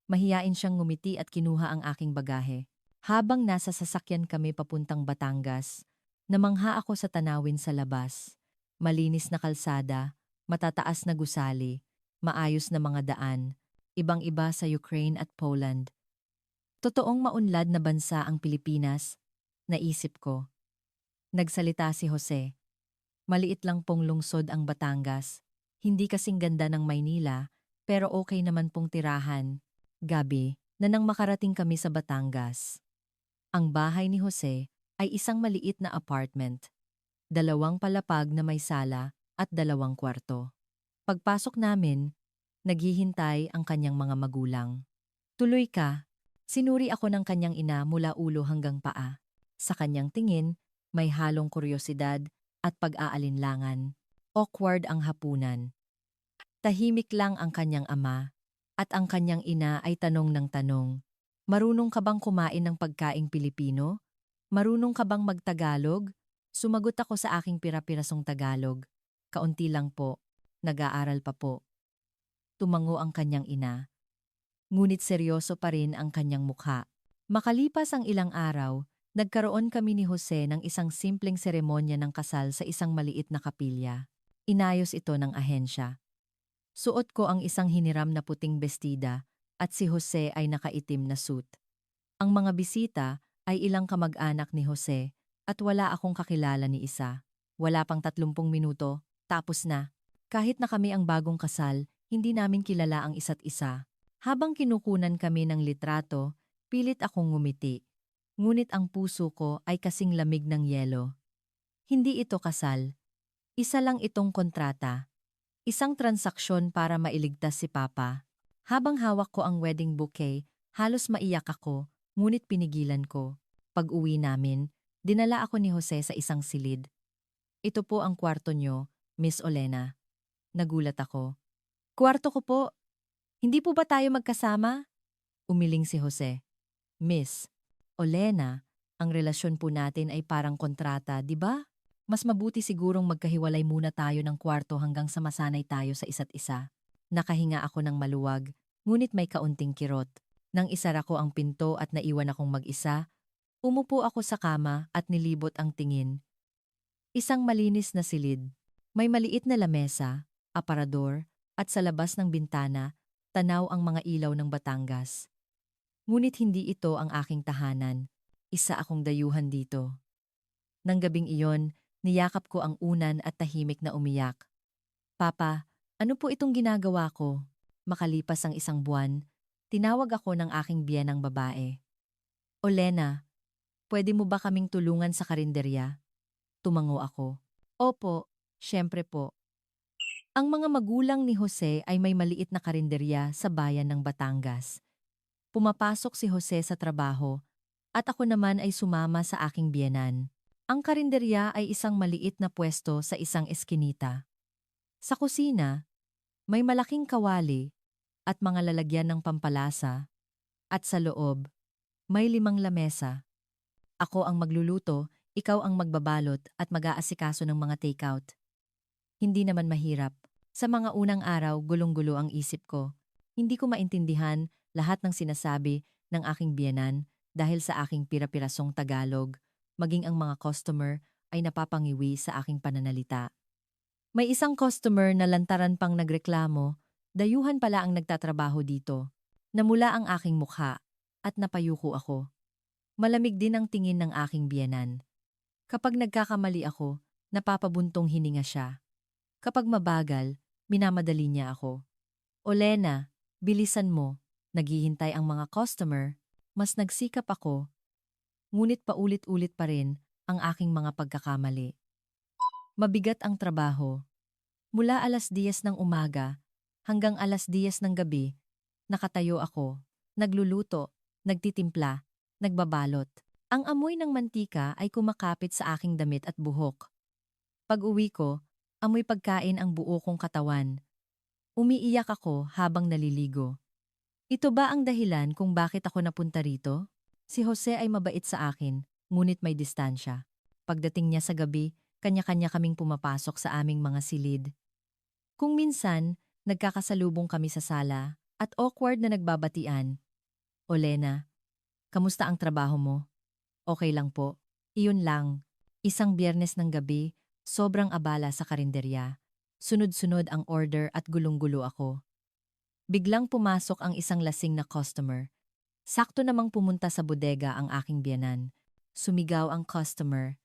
Mahiyain siyang ngumiti at kinuha ang aking bagahe. Habang nasa sasakyan kami papuntang Batangas, namangha ako sa tanawin sa labas. Malinis na kalsada, matataas na gusali, maayos na mga daan, ibang-iba sa Ukraine at Poland. Totoong maunlad na bansa ang Pilipinas, naisip ko. Nagsalita si Jose. Maliit lang pong lungsod ang Batangas. Hindi kasing ganda ng Maynila, pero okay naman pong tirahan. Gabi, na nang makarating kami sa Batangas. Ang bahay ni Jose ay isang maliit na apartment. 2 palapag na may sala at 2 kwarto. Pagpasok namin, naghihintay ang kanyang mga magulang. Tuloy ka. Sinuri ako ng kanyang ina mula ulo hanggang paa. Sa kanyang tingin, may halong kuryosidad at pag-aalinlangan. Awkward ang hapunan. Tahimik lang ang kanyang ama at ang kanyang ina ay tanong ng tanong. Marunong ka bang kumain ng pagkaing Pilipino? Marunong ka bang magtagalog? Sumagot ako sa aking pira-pirasong Tagalog. Kaunti lang po. Nag-aaral pa po. Tumango ang kanyang ina. Ngunit seryoso pa rin ang kanyang mukha. Makalipas ang ilang araw, nagkaroon kami ni Jose ng isang simpleng seremonya ng kasal sa isang maliit na kapilya. Inayos ito ng ahensya. Suot ko ang isang hiniram na puting bestida at si Jose ay nakaitim na suit. Ang mga bisita ay ilang kamag-anak ni Jose at wala akong kakilala ni isa. Wala pang 30 minuto, tapos na. Kahit na kami ang bagong kasal, hindi namin kilala ang isa't isa. Habang kinukunan kami ng litrato, pilit akong ngumiti. Ngunit ang puso ko ay kasing lamig ng yelo. Hindi ito kasal. Isa lang itong kontrata. Isang transaksyon para mailigtas si Papa. Habang hawak ko ang wedding bouquet, halos maiyak ako, ngunit pinigilan ko. Pag-uwi namin, dinala ako ni Jose sa isang silid. Ito po ang kwarto nyo, Miss Olena. Nagulat ako. Kwarto ko po. Hindi po ba tayo magkasama? Umiling si Jose. Miss Olena, ang relasyon po natin ay parang kontrata, di ba? Mas mabuti sigurong magkahiwalay muna tayo ng kwarto hanggang sa masanay tayo sa isa't isa. Nakahinga ako ng maluwag, ngunit may kaunting kirot. Nang isara ko ang pinto at naiwan akong mag-isa, umupo ako sa kama at nilibot ang tingin. Isang malinis na silid. May maliit na lamesa, aparador, at sa labas ng bintana, tanaw ang mga ilaw ng Batangas. Ngunit hindi ito ang aking tahanan. Isa akong dayuhan dito. Nang gabing iyon, niyakap ko ang unan at tahimik na umiyak. Papa, ano po itong ginagawa ko? Makalipas ang isang buwan, tinawag ako ng aking biyenang babae. Olena, pwede mo ba kaming tulungan sa karinderya? Tumango ako. Opo, syempre po. Ang mga magulang ni Jose ay may maliit na karinderya sa bayan ng Batangas. Pumapasok si Jose sa trabaho at ako naman ay sumama sa aking biyenan. Ang karinderya ay isang maliit na pwesto sa isang eskinita. Sa kusina, may malaking kawali at mga lalagyan ng pampalasa at sa loob, may 5 lamesa. Ako ang magluluto, ikaw ang magbabalot at mag-aasikaso ng mga takeout. Hindi naman mahirap. Sa mga unang araw, gulong-gulo ang isip ko. Hindi ko maintindihan lahat ng sinasabi ng aking biyenan dahil sa aking pira-pirasong Tagalog, maging ang mga customer ay napapangiwi sa aking pananalita. May isang customer na lantaran pang nagreklamo, dayuhan pala ang nagtatrabaho dito. Namula ang aking mukha at napayuko ako. Malamig din ang tingin ng aking biyenan. Kapag nagkakamali ako, napapabuntong hininga siya. Kapag mabagal, minamadali niya ako. Olena, bilisan mo. Naghihintay ang mga customer. Mas nagsikap ako, ngunit paulit-ulit pa rin ang aking mga pagkakamali. Mabigat ang trabaho. Mula 10:00 ng umaga hanggang 10:00 ng gabi, nakatayo ako, nagluluto, nagtitimpla, nagbabalot. Ang amoy ng mantika ay kumakapit sa aking damit at buhok. Pag-uwi ko, amoy pagkain ang buo kong katawan. Umiiyak ako habang naliligo. Ito ba ang dahilan kung bakit ako napunta rito? Si Jose ay mabait sa akin, ngunit may distansya. Pagdating niya sa gabi, kanya-kanya kaming pumapasok sa aming mga silid. Kung minsan, nagkakasalubong kami sa sala at awkward na nagbabatian. Olena, kamusta ang trabaho mo? Okay lang po. Iyon lang. Isang Biyernes ng gabi, sobrang abala sa karinderya. Sunod-sunod ang order at gulong-gulo ako. Biglang pumasok ang isang lasing na customer. Sakto namang pumunta sa bodega ang aking biyenan. Sumigaw ang customer.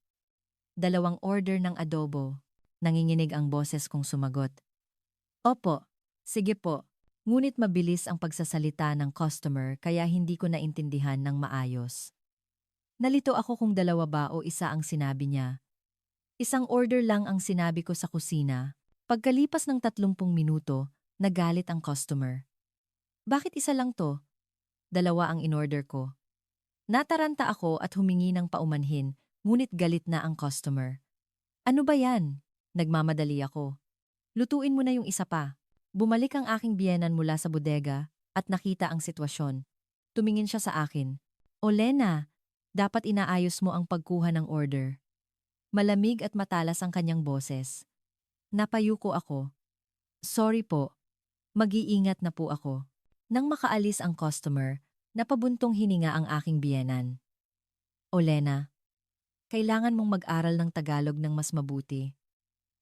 2 order ng adobo. Nanginginig ang boses kong sumagot. Opo, sige po. Ngunit mabilis ang pagsasalita ng customer kaya hindi ko naintindihan ng maayos. Nalito ako kung 2 ba o 1 ang sinabi niya. 1 order lang ang sinabi ko sa kusina. Pagkalipas ng 30 minuto, nagalit ang customer. Bakit 1 lang to? 2 ang inorder ko. Nataranta ako at humingi ng paumanhin, ngunit galit na ang customer. Ano ba yan? Nagmamadali ako. Lutuin mo na yung 1 pa. Bumalik ang aking biyenan mula sa bodega at nakita ang sitwasyon. Tumingin siya sa akin. Olena, dapat inaayos mo ang pagkuha ng order. Malamig at matalas ang kanyang boses. Napayuko ako. Sorry po. Mag-iingat na po ako. Nang makaalis ang customer, napabuntong hininga ang aking biyenan. Olena, kailangan mong mag-aral ng Tagalog ng mas mabuti.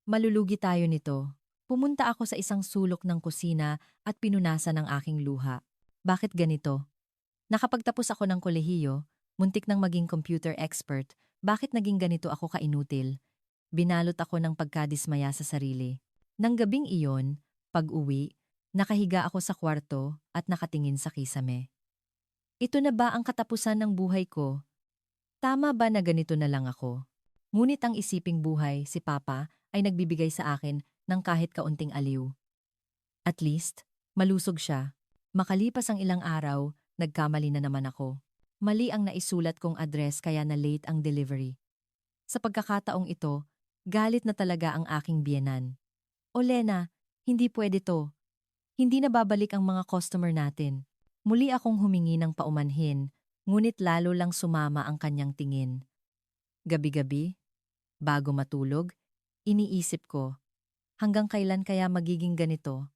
Malulugi tayo nito. Pumunta ako sa isang sulok ng kusina at pinunasan ang aking luha. Bakit ganito? Nakapagtapos ako ng kolehiyo, muntik nang maging computer expert, bakit naging ganito ako kainutil? Binalot ako ng pagkadismaya sa sarili. Nang gabing iyon, pag-uwi, nakahiga ako sa kwarto at nakatingin sa kisame. Ito na ba ang katapusan ng buhay ko? Tama ba na ganito na lang ako? Ngunit ang isiping buhay, si Papa, ay nagbibigay sa akin ng kahit kaunting aliw. At least, malusog siya. Makalipas ang ilang araw, nagkamali na naman ako. Mali ang naisulat kong address kaya na late ang delivery. Sa pagkakataong ito, galit na talaga ang aking biyenan. Olena, hindi pwede to. Hindi na babalik ang mga customer natin. Muli akong humingi ng paumanhin, ngunit lalo lang sumama ang kanyang tingin. Gabi-gabi, bago matulog, iniisip ko, hanggang kailan kaya magiging ganito?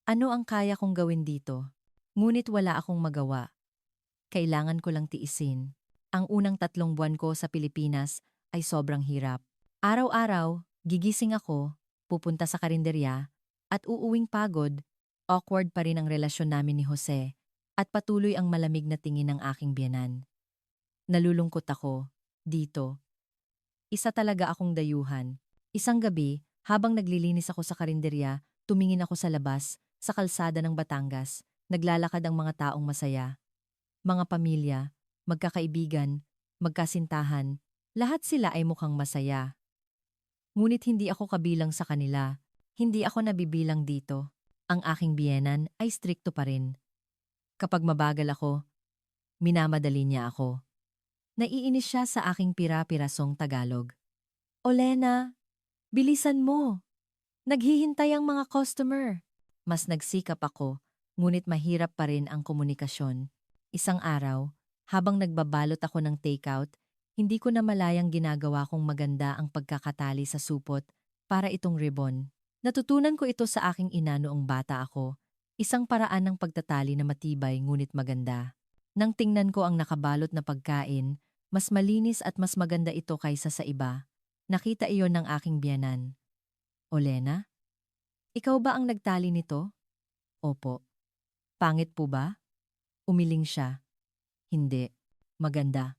Ano ang kaya kong gawin dito? Ngunit wala akong magawa. Kailangan ko lang tiisin. Ang unang 3 buwan ko sa Pilipinas ay sobrang hirap. Araw-araw, gigising ako, pupunta sa karinderya, at uuwing pagod, awkward pa rin ang relasyon namin ni Jose, at patuloy ang malamig na tingin ng aking biyenan. Nalulungkot ako, dito. Isa talaga akong dayuhan. Isang gabi, habang naglilinis ako sa karinderya, tumingin ako sa labas, sa kalsada ng Batangas. Naglalakad ang mga taong masaya. Mga pamilya, magkakaibigan, magkasintahan, lahat sila ay mukhang masaya. Ngunit hindi ako kabilang sa kanila. Hindi ako nabibilang dito. Ang aking biyenan ay strikto pa rin. Kapag mabagal ako, minamadali niya ako. Naiinis siya sa aking pira-pirasong Tagalog. Olena, bilisan mo. Naghihintay ang mga customer. Mas nagsikap ako, ngunit mahirap pa rin ang komunikasyon. Isang araw, habang nagbabalot ako ng takeout, hindi ko na malayang ginagawa kong maganda ang pagkakatali sa supot para itong ribbon. Natutunan ko ito sa aking ina noong bata ako. Isang paraan ng pagtatali na matibay ngunit maganda. Nang tingnan ko ang nakabalot na pagkain, mas malinis at mas maganda ito kaysa sa iba. Nakita iyon ng aking biyenan. Olena? Ikaw ba ang nagtali nito? Opo. Pangit po ba? Umiling siya. Hindi. Maganda.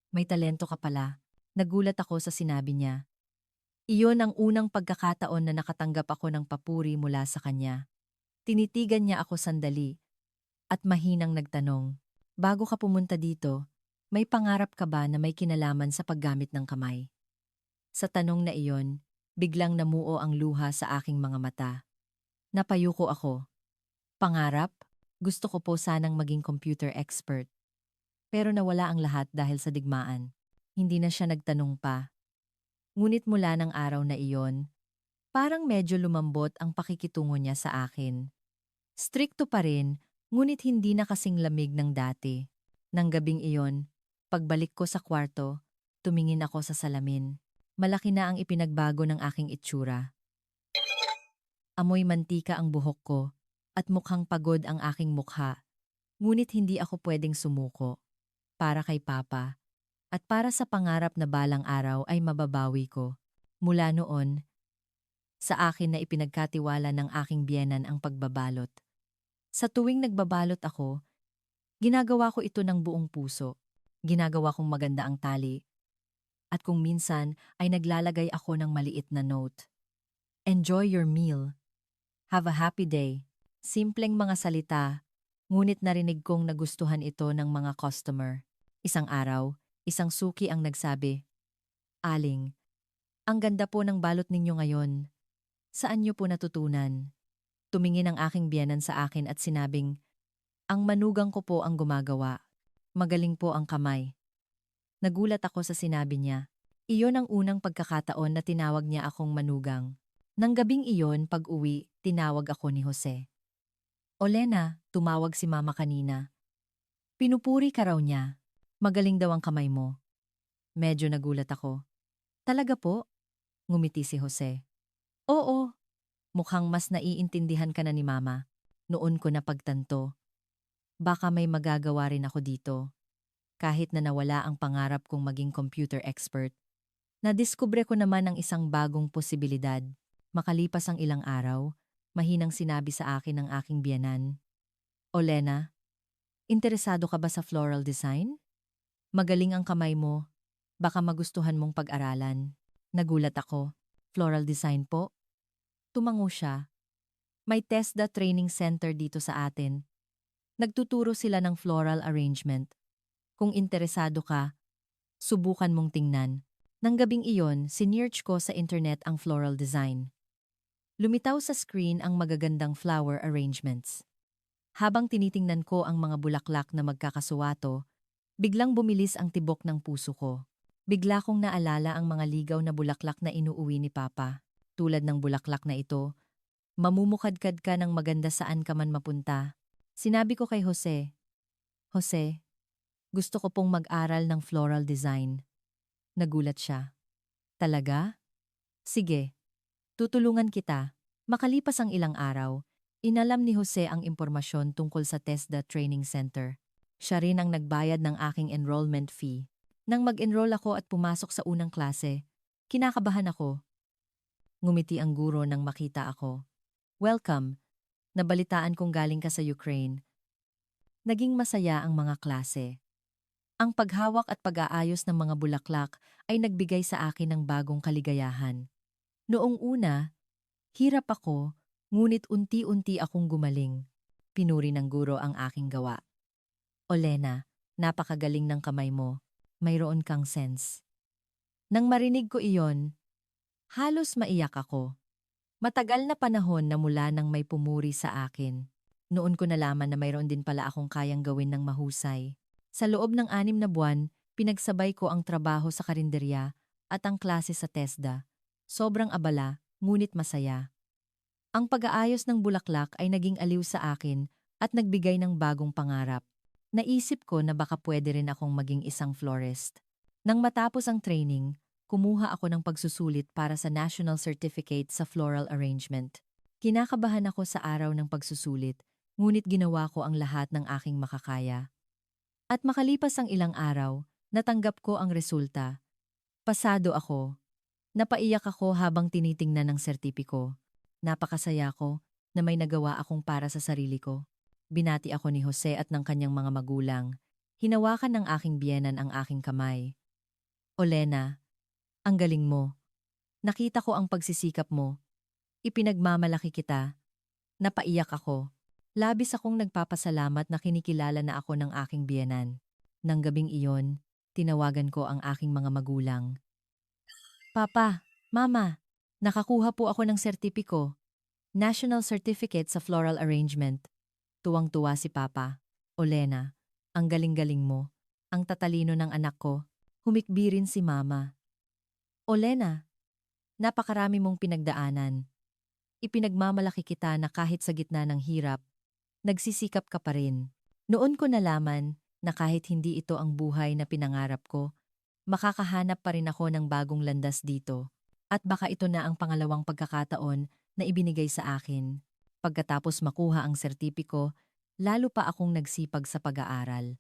May talento ka pala. Nagulat ako sa sinabi niya. Iyon ang unang pagkakataon na nakatanggap ako ng papuri mula sa kanya. Tinitigan niya ako sandali at mahinang nagtanong, bago ka pumunta dito, may pangarap ka ba na may kinalaman sa paggamit ng kamay? Sa tanong na iyon, biglang namuo ang luha sa aking mga mata. Napayuko ako. Pangarap? Gusto ko po sanang maging computer expert. Pero nawala ang lahat dahil sa digmaan. Hindi na siya nagtanong pa. Ngunit mula ng araw na iyon, parang medyo lumambot ang pakikitungo niya sa akin. Strikto pa rin, ngunit hindi na kasing lamig ng dati. Nang gabing iyon, pagbalik ko sa kwarto, tumingin ako sa salamin. Malaki na ang ipinagbago ng aking itsura. Amoy mantika ang buhok ko at mukhang pagod ang aking mukha. Ngunit hindi ako pwedeng sumuko. Para kay Papa at para sa pangarap na balang araw ay mababawi ko. Mula noon, sa akin na ipinagkatiwala ng aking biyenan ang pagbabalot. Sa tuwing nagbabalot ako, ginagawa ko ito ng buong puso. Ginagawa kong maganda ang tali. At kung minsan ay naglalagay ako ng maliit na note. Enjoy your meal. Have a happy day. Simpleng mga salita, ngunit narinig kong nagustuhan ito ng mga customer. Isang araw, isang suki ang nagsabi, Aling, ang ganda po ng balot ninyo ngayon. Saan niyo po natutunan? Tumingin ang aking biyenan sa akin at sinabing, ang manugang ko po ang gumagawa. Magaling po ang kamay. Nagulat ako sa sinabi niya. Iyon ang unang pagkakataon na tinawag niya akong manugang. Nang gabing iyon, pag-uwi, tinawag ako ni Jose. Olena, tumawag si mama kanina. Pinupuri ka raw niya. Magaling daw ang kamay mo. Medyo nagulat ako. Talaga po? Ngumiti si Jose. Oo. Mukhang mas naiintindihan ka na ni mama. Noon ko napagtanto. Baka may magagawa rin ako dito. Kahit na nawala ang pangarap kong maging computer expert, nadiskubre ko naman ang isang bagong posibilidad. Makalipas ang ilang araw, mahinang sinabi sa akin ng aking biyenan, Olena, interesado ka ba sa floral design? Magaling ang kamay mo. Baka magustuhan mong pag-aralan. Nagulat ako. Floral design po? Tumango siya. May TESDA training center dito sa atin. Nagtuturo sila ng floral arrangement. Kung interesado ka, subukan mong tingnan. Nang gabing iyon, sinearch ko sa internet ang floral design. Lumitaw sa screen ang magagandang flower arrangements. Habang tinitingnan ko ang mga bulaklak na magkakasuwato, biglang bumilis ang tibok ng puso ko. Bigla kong naalala ang mga ligaw na bulaklak na inuuwi ni Papa. Tulad ng bulaklak na ito, mamumukadkad ka ng maganda saan ka man mapunta. Sinabi ko kay Jose, Jose, gusto ko pong mag-aral ng floral design. Nagulat siya. Talaga? Sige, tutulungan kita. Makalipas ang ilang araw, inalam ni Jose ang impormasyon tungkol sa TESDA Training Center. Siya rin ang nagbayad ng aking enrollment fee. Nang mag-enroll ako at pumasok sa unang klase, kinakabahan ako. Ngumiti ang guro nang makita ako. Welcome, nabalitaan kong galing ka sa Ukraine. Naging masaya ang mga klase. Ang paghawak at pag-aayos ng mga bulaklak ay nagbigay sa akin ng bagong kaligayahan. Noong una, hirap ako, ngunit unti-unti akong gumaling. Pinuri ng guro ang aking gawa. Olena, napakagaling ng kamay mo. Mayroon kang sense. Nang marinig ko iyon, halos maiyak ako. Matagal na panahon na mula nang may pumuri sa akin. Noon ko nalaman na mayroon din pala akong kayang gawin ng mahusay. Sa loob ng 6 na buwan, pinagsabay ko ang trabaho sa karinderya at ang klase sa TESDA. Sobrang abala, ngunit masaya. Ang pag-aayos ng bulaklak ay naging aliw sa akin at nagbigay ng bagong pangarap. Naisip ko na baka pwede rin akong maging isang florist. Nang matapos ang training, kumuha ako ng pagsusulit para sa National Certificate sa Floral Arrangement. Kinakabahan ako sa araw ng pagsusulit, ngunit ginawa ko ang lahat ng aking makakaya. At makalipas ang ilang araw, natanggap ko ang resulta. Pasado ako. Napaiyak ako habang tinitingnan ang sertipiko. Napakasaya ko na may nagawa akong para sa sarili ko. Binati ako ni Jose at ng kanyang mga magulang. Hinawakan ng aking biyenan ang aking kamay. Olena, Ang galing mo. Nakita ko ang pagsisikap mo. Ipinagmamalaki kita. Napaiyak ako. Labis akong nagpapasalamat na kinikilala na ako ng aking biyenan. Nang gabing iyon, tinawagan ko ang aking mga magulang. Papa, Mama, nakakuha po ako ng sertipiko. National Certificate sa Floral Arrangement. Tuwang-tuwa si Papa. Olena, ang galing-galing mo. Ang tatalino ng anak ko. Humikbi rin si Mama. Olena, napakarami mong pinagdaanan. Ipinagmamalaki kita na kahit sa gitna ng hirap, nagsisikap ka pa rin. Noon ko nalaman na kahit hindi ito ang buhay na pinangarap ko, makakahanap pa rin ako ng bagong landas dito. At baka ito na ang pangalawang pagkakataon na ibinigay sa akin. Pagkatapos makuha ang sertipiko, lalo pa akong nagsipag sa pag-aaral.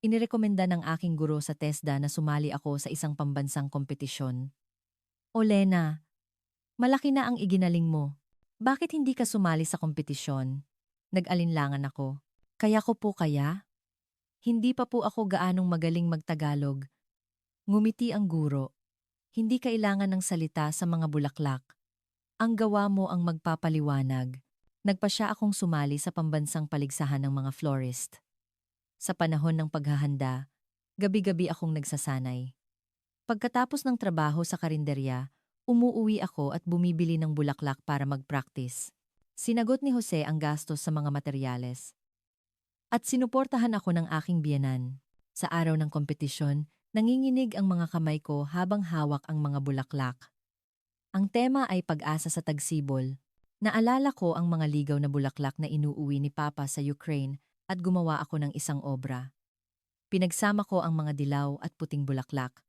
Inirekomenda ng aking guro sa TESDA na sumali ako sa isang pambansang kompetisyon. Olena, malaki na ang iginaling mo. Bakit hindi ka sumali sa kompetisyon? Nag-alinlangan ako. Kaya ko po kaya? Hindi pa po ako gaanong magaling magtagalog. Ngumiti ang guro. Hindi kailangan ng salita sa mga bulaklak. Ang gawa mo ang magpapaliwanag. Nagpasya akong sumali sa pambansang paligsahan ng mga florist. Sa panahon ng paghahanda, gabi-gabi akong nagsasanay. Pagkatapos ng trabaho sa karinderya, umuuwi ako at bumibili ng bulaklak para mag-practice. Sinagot ni Jose ang gastos sa mga materyales. At sinuportahan ako ng aking biyenan. Sa araw ng kompetisyon, nanginginig ang mga kamay ko habang hawak ang mga bulaklak. Ang tema ay pag-asa sa tagsibol. Naalala ko ang mga ligaw na bulaklak na inuuwi ni Papa sa Ukraine at gumawa ako ng isang obra. Pinagsama ko ang mga dilaw at puting bulaklak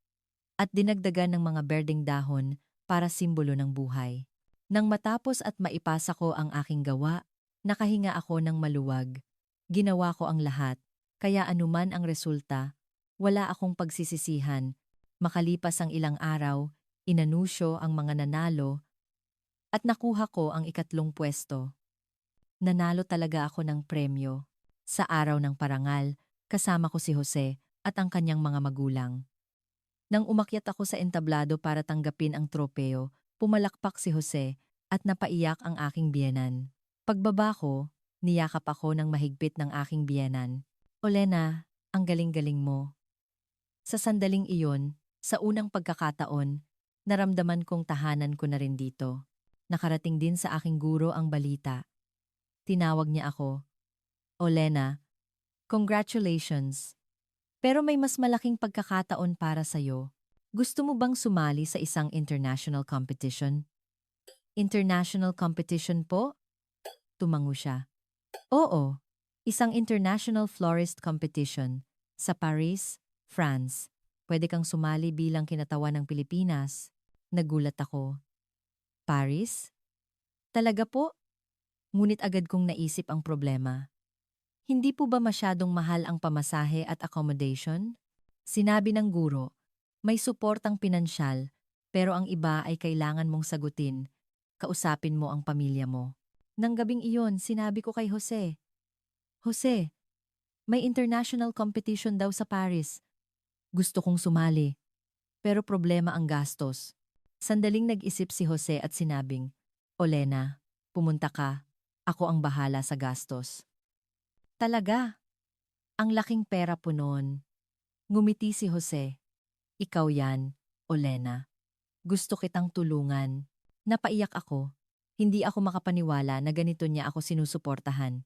at dinagdagan ng mga berdeng dahon para simbolo ng buhay. Nang matapos at maipasa ko ang aking gawa, nakahinga ako ng maluwag. Ginawa ko ang lahat, kaya anuman ang resulta, wala akong pagsisisihan. Makalipas ang ilang araw, inanusyo ang mga nanalo at nakuha ko ang 3 pwesto. Nanalo talaga ako ng premyo. Sa araw ng parangal, kasama ko si Jose at ang kanyang mga magulang. Nang umakyat ako sa entablado para tanggapin ang tropeo, pumalakpak si Jose at napaiyak ang aking biyenan. Pagbaba ko, niyakap ako ng mahigpit ng aking biyenan. Olena, ang galing-galing mo. Sa sandaling iyon, sa unang pagkakataon, naramdaman kong tahanan ko na rin dito. Nakarating din sa aking guro ang balita. Tinawag niya ako. Olena, congratulations. Pero may mas malaking pagkakataon para sa'yo. Gusto mo bang sumali sa isang international competition? International competition po? Tumango siya. Oo, isang international florist competition sa Paris, France. Pwede kang sumali bilang kinatawa ng Pilipinas. Nagulat ako. Paris? Talaga po? Ngunit agad kong naisip ang problema. Hindi po ba masyadong mahal ang pamasahe at accommodation? Sinabi ng guro, may suportang pinansyal, pero ang iba ay kailangan mong sagutin. Kausapin mo ang pamilya mo. Nang gabing iyon, sinabi ko kay Jose, Jose, may international competition daw sa Paris. Gusto kong sumali, pero problema ang gastos. Sandaling nag-isip si Jose at sinabing, Olena, pumunta ka. Ako ang bahala sa gastos. Talaga? Ang laking pera po noon. Ngumiti si Jose. Ikaw yan, Olena. Gusto kitang tulungan. Napaiyak ako. Hindi ako makapaniwala na ganito niya ako sinusuportahan.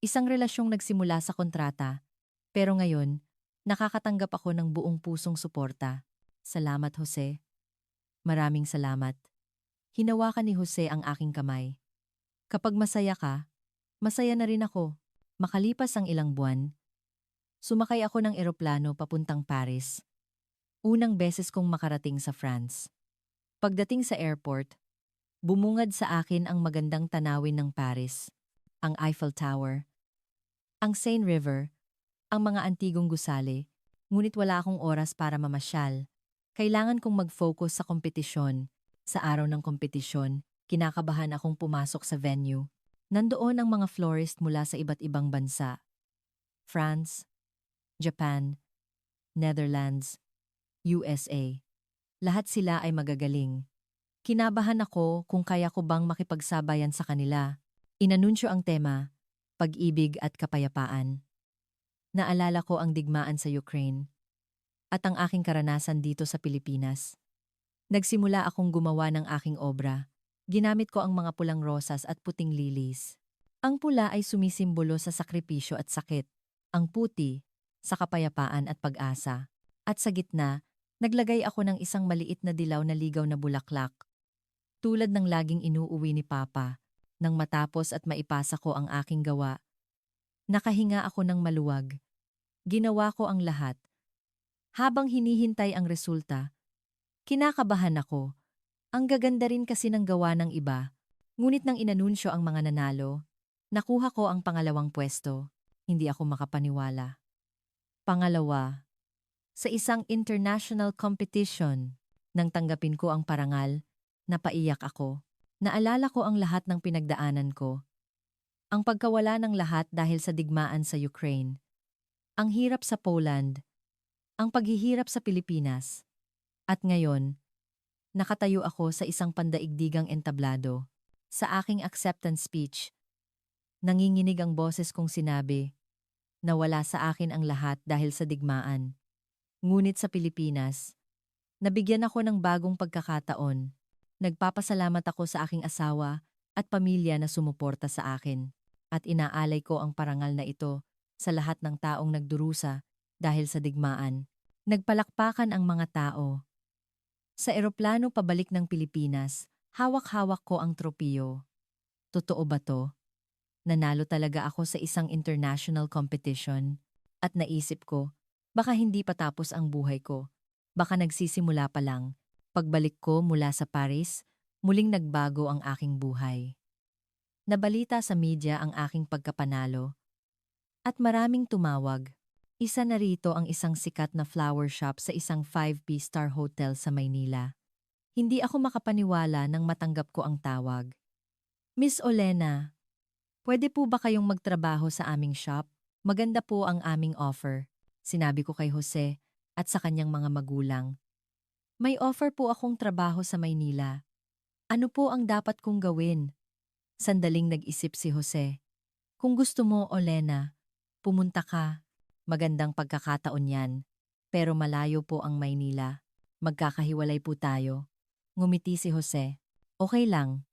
Isang relasyong nagsimula sa kontrata, pero ngayon, nakakatanggap ako ng buong pusong suporta. Salamat, Jose. Maraming salamat. Hinawakan ni Jose ang aking kamay. Kapag masaya ka, masaya na rin ako. Makalipas ang ilang buwan, sumakay ako ng eroplano papuntang Paris. Unang beses kong makarating sa France. Pagdating sa airport, bumungad sa akin ang magandang tanawin ng Paris, ang Eiffel Tower, ang Seine River, ang mga antigong gusali, ngunit wala akong oras para mamasyal. Kailangan kong mag-focus sa kompetisyon. Sa araw ng kompetisyon, kinakabahan akong pumasok sa venue. Nandoon ang mga florist mula sa iba't ibang bansa. France, Japan, Netherlands, USA. Lahat sila ay magagaling. Kinabahan ako kung kaya ko bang makipagsabayan sa kanila. Inanunsyo ang tema, pag-ibig at kapayapaan. Naalala ko ang digmaan sa Ukraine at ang aking karanasan dito sa Pilipinas. Nagsimula akong gumawa ng aking obra. Ginamit ko ang mga pulang rosas at puting lilis. Ang pula ay sumisimbolo sa sakripisyo at sakit. Ang puti, sa kapayapaan at pag-asa. At sa gitna, naglagay ako ng isang maliit na dilaw na ligaw na bulaklak. Tulad ng laging inuuwi ni Papa. Nang matapos at maipasa ko ang aking gawa, nakahinga ako ng maluwag. Ginawa ko ang lahat. Habang hinihintay ang resulta, kinakabahan ako. Ang gaganda rin kasi ng gawa ng iba. Ngunit nang inanunsyo ang mga nanalo, nakuha ko ang pangalawang pwesto. Hindi ako makapaniwala. Pangalawa, sa isang international competition, nang tanggapin ko ang parangal, napaiyak ako. Naalala ko ang lahat ng pinagdaanan ko. Ang pagkawala ng lahat dahil sa digmaan sa Ukraine. Ang hirap sa Poland. Ang paghihirap sa Pilipinas. At ngayon, nakatayo ako sa isang pandaigdigang entablado. Sa aking acceptance speech, nanginginig ang boses kong sinabi na wala sa akin ang lahat dahil sa digmaan. Ngunit sa Pilipinas, nabigyan ako ng bagong pagkakataon. Nagpapasalamat ako sa aking asawa at pamilya na sumuporta sa akin. At inaalay ko ang parangal na ito sa lahat ng taong nagdurusa dahil sa digmaan. Nagpalakpakan ang mga tao. Sa eroplano pabalik ng Pilipinas, hawak-hawak ko ang tropiyo. Totoo ba to? Nanalo talaga ako sa isang international competition. At naisip ko, baka hindi pa tapos ang buhay ko. Baka nagsisimula pa lang. Pagbalik ko mula sa Paris, muling nagbago ang aking buhay. Nabalita sa media ang aking pagkapanalo. At maraming tumawag. Isa na rito ang isang sikat na flower shop sa isang 5-star hotel sa Maynila. Hindi ako makapaniwala nang matanggap ko ang tawag. Miss Olena, pwede po ba kayong magtrabaho sa aming shop? Maganda po ang aming offer. Sinabi ko kay Jose at sa kanyang mga magulang. May offer po akong trabaho sa Maynila. Ano po ang dapat kong gawin? Sandaling nag-isip si Jose. Kung gusto mo, Olena, pumunta ka. Magandang pagkakataon yan. Pero malayo po ang Maynila. Magkakahiwalay po tayo. Ngumiti si Jose. Okay lang.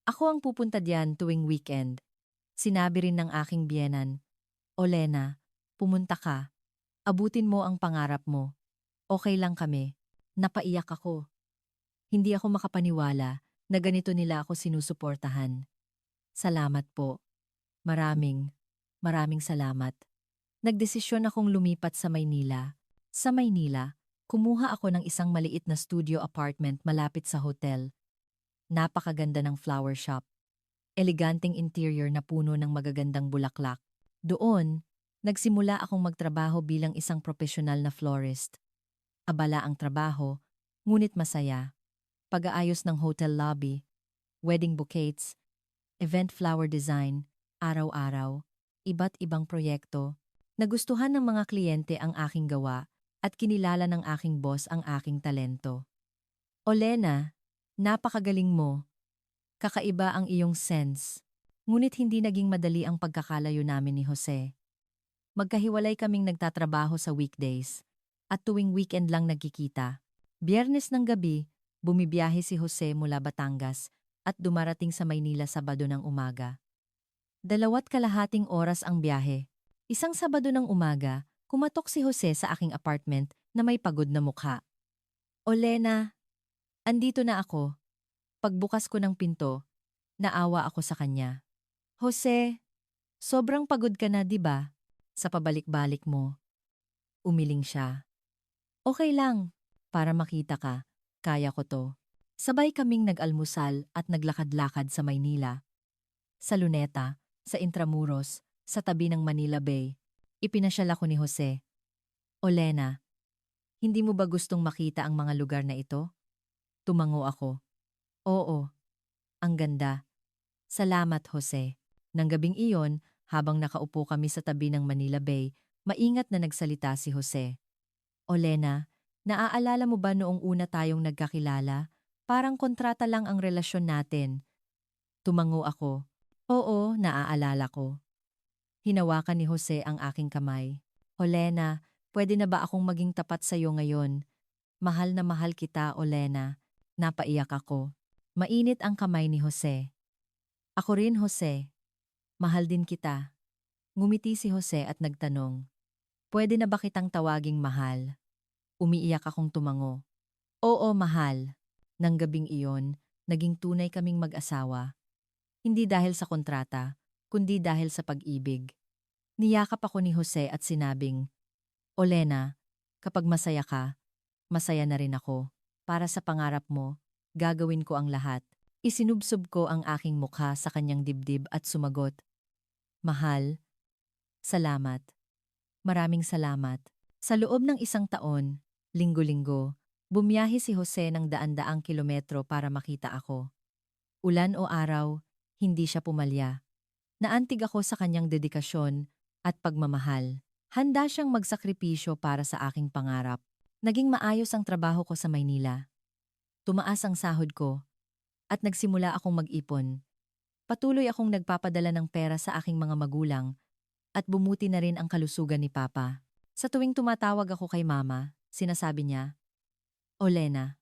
Ako ang pupunta diyan tuwing weekend. Sinabi rin ng aking biyenan. Olena, pumunta ka. Abutin mo ang pangarap mo. Okay lang kami. Napaiyak ako. Hindi ako makapaniwala na ganito nila ako sinusuportahan. Salamat po. Maraming salamat. Nagdesisyon akong lumipat sa Maynila. Sa Maynila, kumuha ako ng isang maliit na studio apartment malapit sa hotel. Napakaganda ng flower shop. Eleganteng interior na puno ng magagandang bulaklak. Doon, nagsimula akong magtrabaho bilang isang profesional na florist. Abala ang trabaho, ngunit masaya. Pag-aayos ng hotel lobby, wedding bouquets, event flower design, araw-araw, iba't ibang proyekto. Nagustuhan ng mga kliyente ang aking gawa at kinilala ng aking boss ang aking talento. Olena, napakagaling mo. Kakaiba ang iyong sense. Ngunit hindi naging madali ang pagkakalayo namin ni Jose. Magkahiwalay kaming nagtatrabaho sa weekdays at tuwing weekend lang nagkikita. Biyernes ng gabi, bumibiyahe si Jose mula Batangas at dumarating sa Maynila Sabado ng umaga. 2.5 oras ang biyahe. Isang Sabado ng umaga, kumatok si Jose sa aking apartment na may pagod na mukha. Olena, andito na ako. Pagbukas ko ng pinto, naawa ako sa kanya. Jose, sobrang pagod ka na, di ba? Sa pabalik-balik mo. Umiling siya. Okay lang, para makita ka, kaya ko to. Sabay kaming nag-almusal at naglakad-lakad sa Maynila. Sa Luneta, sa Intramuros, sa tabi ng Manila Bay, ipinasyal ako ni Jose. Olena, hindi mo ba gustong makita ang mga lugar na ito? Tumango ako. Oo, ang ganda. Salamat, Jose. Nang gabing iyon, habang nakaupo kami sa tabi ng Manila Bay, maingat na nagsalita si Jose. Olena, Naaalala mo ba noong una tayong nagkakilala? Parang kontrata lang ang relasyon natin. Tumango ako. Oo, naaalala ko. Hinawakan ni Jose ang aking kamay. Olena, pwede na ba akong maging tapat sa iyo ngayon? Mahal na mahal kita, Olena. Napaiyak ako. Mainit ang kamay ni Jose. Ako rin, Jose. Mahal din kita. Ngumiti si Jose at nagtanong. Pwede na ba kitang tawaging mahal? Umiiyak akong tumango. Oo, mahal. Nang gabing iyon, naging tunay kaming mag-asawa. Hindi dahil sa kontrata, kundi dahil sa pag-ibig. Niyakap ako ni Jose at sinabing, Olena, kapag masaya ka, masaya na rin ako. Para sa pangarap mo, gagawin ko ang lahat. Isinubsob ko ang aking mukha sa kanyang dibdib at sumagot, Mahal, salamat. Maraming salamat. Sa loob ng isang taon, linggo-linggo, bumiyahe si Jose ng daan-daang kilometro para makita ako. Ulan o araw, hindi siya pumalya. Naantig ako sa kanyang dedikasyon at pagmamahal. Handa siyang magsakripisyo para sa aking pangarap. Naging maayos ang trabaho ko sa Maynila. Tumaas ang sahod ko at nagsimula akong mag-ipon. Patuloy akong nagpapadala ng pera sa aking mga magulang at bumuti na rin ang kalusugan ni Papa. Sa tuwing tumatawag ako kay Mama, sinasabi niya, Olena,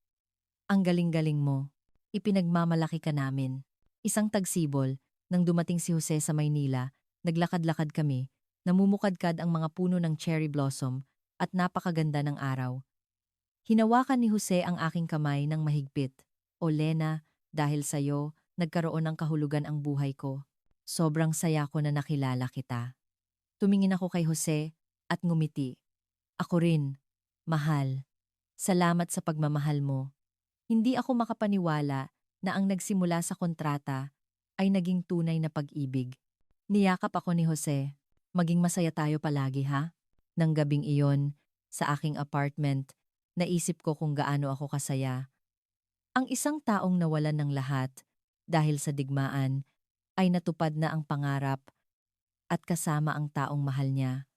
ang galing-galing mo. Ipinagmamalaki ka namin. Isang tagsibol, nang dumating si Jose sa Maynila, naglakad-lakad kami, namumukadkad ang mga puno ng cherry blossom at napakaganda ng araw. Hinawakan ni Jose ang aking kamay ng mahigpit. Olena, dahil sa'yo, nagkaroon ng kahulugan ang buhay ko. Sobrang saya ko na nakilala kita. Tumingin ako kay Jose at ngumiti. Ako rin, mahal. Salamat sa pagmamahal mo. Hindi ako makapaniwala na ang nagsimula sa kontrata ay naging tunay na pag-ibig. Niyakap ako ni Jose. Maging masaya tayo palagi, ha? Nang gabing iyon, sa aking apartment, naisip ko kung gaano ako kasaya. Ang isang taong nawalan ng lahat dahil sa digmaan ay natupad na ang pangarap at kasama ang taong mahal niya.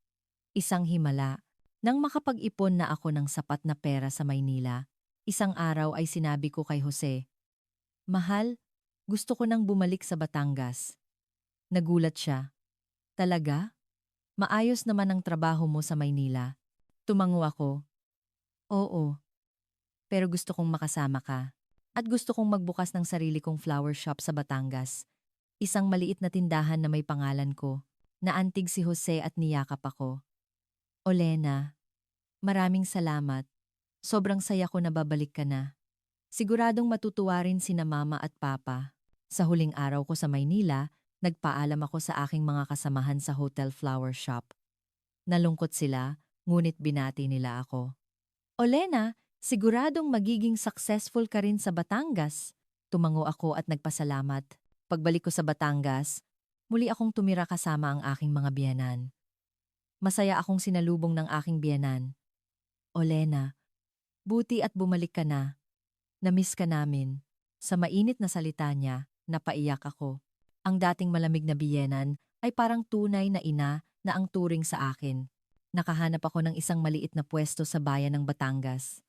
Isang himala, nang makapag-ipon na ako ng sapat na pera sa Maynila, isang araw ay sinabi ko kay Jose, Mahal, gusto ko nang bumalik sa Batangas. Nagulat siya. Talaga? Maayos naman ang trabaho mo sa Maynila. Tumango ako. Oo, pero gusto kong makasama ka. At gusto kong magbukas ng sarili kong flower shop sa Batangas. Isang maliit na tindahan na may pangalan ko. Naantig si Jose at niyakap ako. Olena, maraming salamat. Sobrang saya ko na babalik ka na. Siguradong matutuwa rin sina Mama at Papa. Sa huling araw ko sa Maynila, nagpaalam ako sa aking mga kasamahan sa Hotel Flower Shop. Nalungkot sila, ngunit binati nila ako. Olena, siguradong magiging successful ka rin sa Batangas. Tumango ako at nagpasalamat. Pagbalik ko sa Batangas, muli akong tumira kasama ang aking mga biyenan. Masaya akong sinalubong ng aking biyenan. Olena, buti at bumalik ka na. Namiss ka namin. Sa mainit na salita niya, napaiyak ako. Ang dating malamig na biyenan ay parang tunay na ina na ang turing sa akin. Nakahanap ako ng isang maliit na pwesto sa bayan ng Batangas.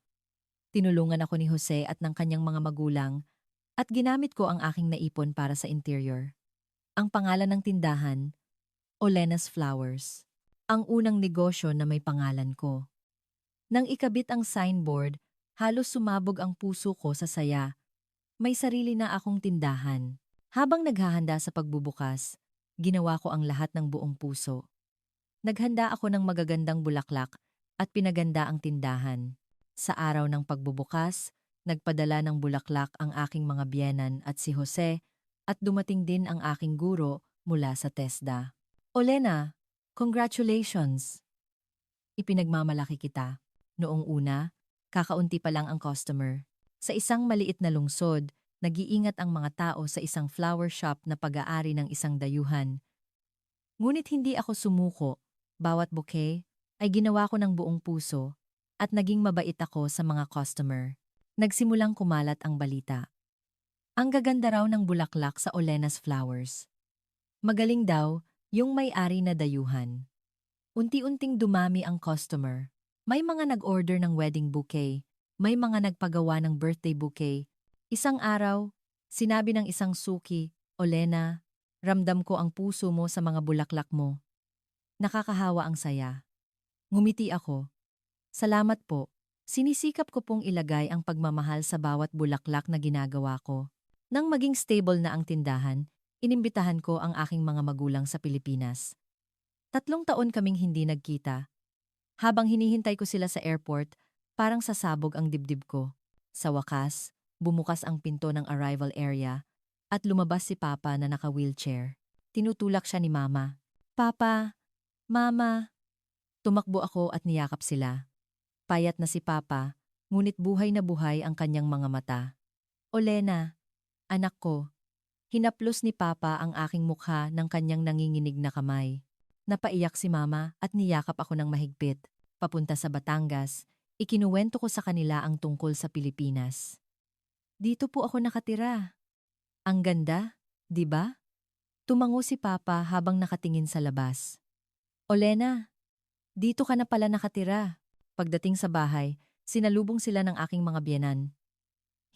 Tinulungan ako ni Jose at ng kanyang mga magulang at ginamit ko ang aking naipon para sa interior. Ang pangalan ng tindahan, Olena's Flowers. Ang unang negosyo na may pangalan ko. Nang ikabit ang signboard, halos sumabog ang puso ko sa saya. May sarili na akong tindahan. Habang naghahanda sa pagbubukas, ginawa ko ang lahat ng buong puso. Naghanda ako ng magagandang bulaklak at pinaganda ang tindahan. Sa araw ng pagbubukas, nagpadala ng bulaklak ang aking mga biyenan at si Jose at dumating din ang aking guro mula sa TESDA. Olena, congratulations! Ipinagmamalaki kita. Noong una, kakaunti pa lang ang customer. Sa isang maliit na lungsod, nag-iingat ang mga tao sa isang flower shop na pag-aari ng isang dayuhan. Ngunit hindi ako sumuko. Bawat bouquet ay ginawa ko ng buong puso at naging mabait ako sa mga customer. Nagsimulang kumalat ang balita. Ang gaganda raw ng bulaklak sa Olena's Flowers. Magaling daw yung may-ari na dayuhan. Unti-unting dumami ang customer. May mga nag-order ng wedding bouquet, may mga nagpagawa ng birthday bouquet. Isang araw, sinabi ng isang suki, Olena, ramdam ko ang puso mo sa mga bulaklak mo. Nakakahawa ang saya. Ngumiti ako. Salamat po. Sinisikap ko pong ilagay ang pagmamahal sa bawat bulaklak na ginagawa ko. Nang maging stable na ang tindahan, inimbitahan ko ang aking mga magulang sa Pilipinas. 3 taon kaming hindi nagkita. Habang hinihintay ko sila sa airport, parang sasabog ang dibdib ko. Sa wakas, bumukas ang pinto ng arrival area at lumabas si Papa na naka-wheelchair. Tinutulak siya ni Mama. Papa, Mama. Tumakbo ako at niyakap sila. Payat na si Papa, ngunit buhay na buhay ang kanyang mga mata. Olena, anak ko. Hinaplos ni Papa ang aking mukha ng kanyang nanginginig na kamay. Napaiyak si Mama at niyakap ako ng mahigpit. Papunta sa Batangas, ikinuwento ko sa kanila ang tungkol sa Pilipinas. Dito po ako nakatira. Ang ganda, di ba? Tumango si Papa habang nakatingin sa labas. Olena, dito ka na pala nakatira. Pagdating sa bahay, sinalubong sila ng aking mga biyenan.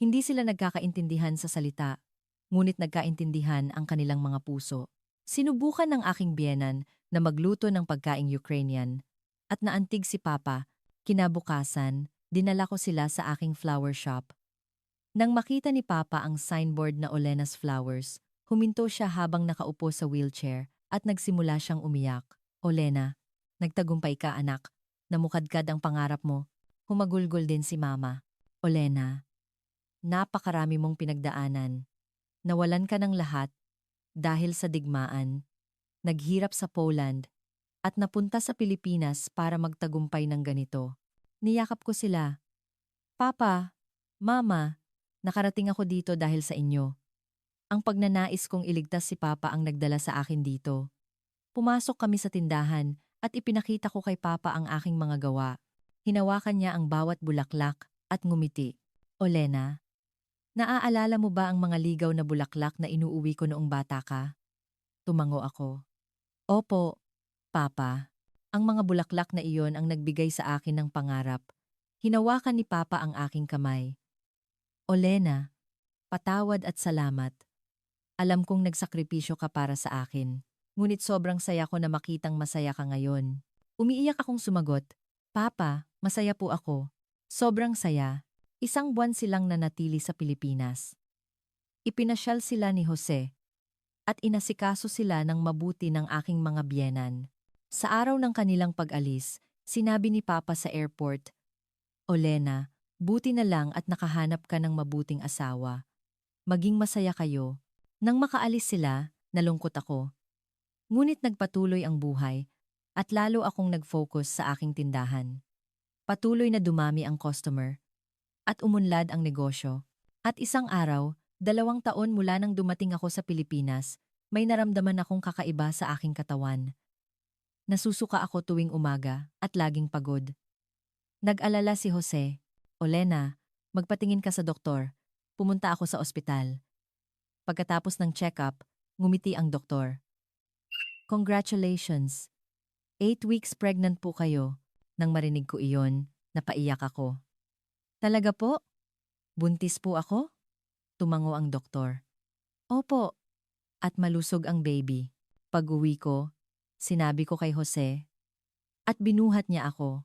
Hindi sila nagkakaintindihan sa salita, ngunit nagkaintindihan ang kanilang mga puso. Sinubukan ng aking biyenan na magluto ng pagkaing Ukrainian at naantig si Papa. Kinabukasan, dinala ko sila sa aking flower shop. Nang makita ni Papa ang signboard na Olena's Flowers, huminto siya habang nakaupo sa wheelchair at nagsimula siyang umiyak. Olena, nagtagumpay ka anak. Namukadkad ang pangarap mo. Humagulgol din si Mama. Olena, napakarami mong pinagdaanan. Nawalan ka ng lahat dahil sa digmaan. Naghirap sa Poland at napunta sa Pilipinas para magtagumpay ng ganito. Niyakap ko sila. Papa, Mama, nakarating ako dito dahil sa inyo. Ang pagnanais kong iligtas si Papa ang nagdala sa akin dito. Pumasok kami sa tindahan at ipinakita ko kay Papa ang aking mga gawa. Hinawakan niya ang bawat bulaklak at ngumiti. Olena, naaalala mo ba ang mga ligaw na bulaklak na inuuwi ko noong bata ka? Tumango ako. Opo, Papa. Ang mga bulaklak na iyon ang nagbigay sa akin ng pangarap. Hinawakan ni Papa ang aking kamay. Olena, patawad at salamat. Alam kong nagsakripisyo ka para sa akin. Ngunit sobrang saya ko na makitang masaya ka ngayon. Umiiyak akong sumagot. Papa, masaya po ako. Sobrang saya. 1 buwan silang nanatili sa Pilipinas. Ipinasyal sila ni Jose at inasikaso sila ng mabuti ng aking mga biyenan. Sa araw ng kanilang pag-alis, sinabi ni Papa sa airport, Olena, buti na lang at nakahanap ka ng mabuting asawa. Maging masaya kayo. Nang makaalis sila, nalungkot ako. Ngunit nagpatuloy ang buhay at lalo akong nag-focus sa aking tindahan. Patuloy na dumami ang customer at umunlad ang negosyo. At isang araw, 2 taon mula nang dumating ako sa Pilipinas, may naramdaman akong kakaiba sa aking katawan. Nasusuka ako tuwing umaga at laging pagod. Nag-alala si Jose. Olena, magpatingin ka sa doktor. Pumunta ako sa ospital. Pagkatapos ng check-up, ngumiti ang doktor. Congratulations! 8 weeks pregnant po kayo. Nang marinig ko iyon, napaiyak ako. Talaga po? Buntis po ako? Tumango ang doktor. Opo. At malusog ang baby. Pag-uwi ko, sinabi ko kay Jose. At binuhat niya ako.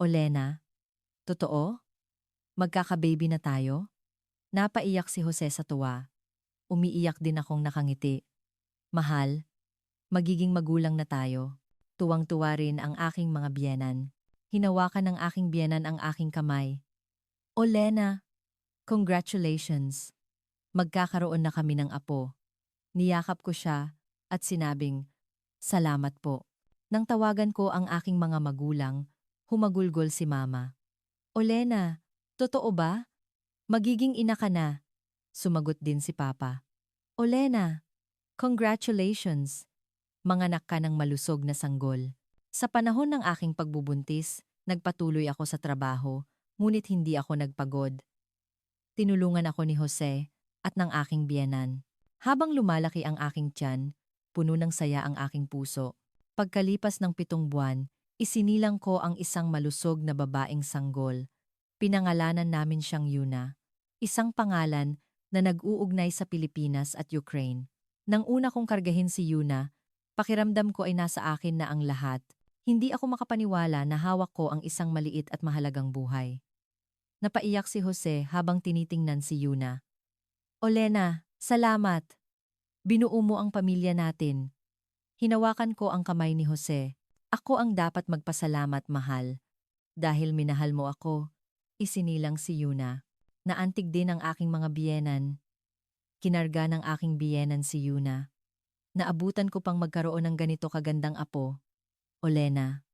Olena, totoo? Magkaka-baby na tayo? Napaiyak si Jose sa tuwa. Umiiyak din akong nakangiti. Mahal, magiging magulang na tayo. Tuwang-tuwa rin ang aking mga biyenan. Hinawakan ng aking biyenan ang aking kamay. Olena, congratulations. Magkakaroon na kami ng apo. Niyakap ko siya at sinabing, salamat po. Nang tawagan ko ang aking mga magulang, humagulgol si Mama. Olena, totoo ba? Magiging ina ka na. Sumagot din si Papa. Olena, congratulations. Manganak ka ng malusog na sanggol. Sa panahon ng aking pagbubuntis, nagpatuloy ako sa trabaho, ngunit hindi ako nagpagod. Tinulungan ako ni Jose at ng aking biyenan. Habang lumalaki ang aking tiyan, puno ng saya ang aking puso. Pagkalipas ng 7 buwan, Isinilang ko ang isang malusog na babaeng sanggol. Pinangalanan namin siyang Yuna. Isang pangalan na nag-uugnay sa Pilipinas at Ukraine. Nang una kong kargahin si Yuna, pakiramdam ko ay nasa akin na ang lahat. Hindi ako makapaniwala na hawak ko ang isang maliit at mahalagang buhay. Napaiyak si Jose habang tinitingnan si Yuna. Olena, salamat. Binuo mo ang pamilya natin. Hinawakan ko ang kamay ni Jose. Ako ang dapat magpasalamat, mahal. Dahil minahal mo ako, isinilang si Yuna. Naantig din ang aking mga biyenan. Kinarga ng aking biyenan si Yuna. Naabutan ko pang magkaroon ng ganito kagandang apo. Olena,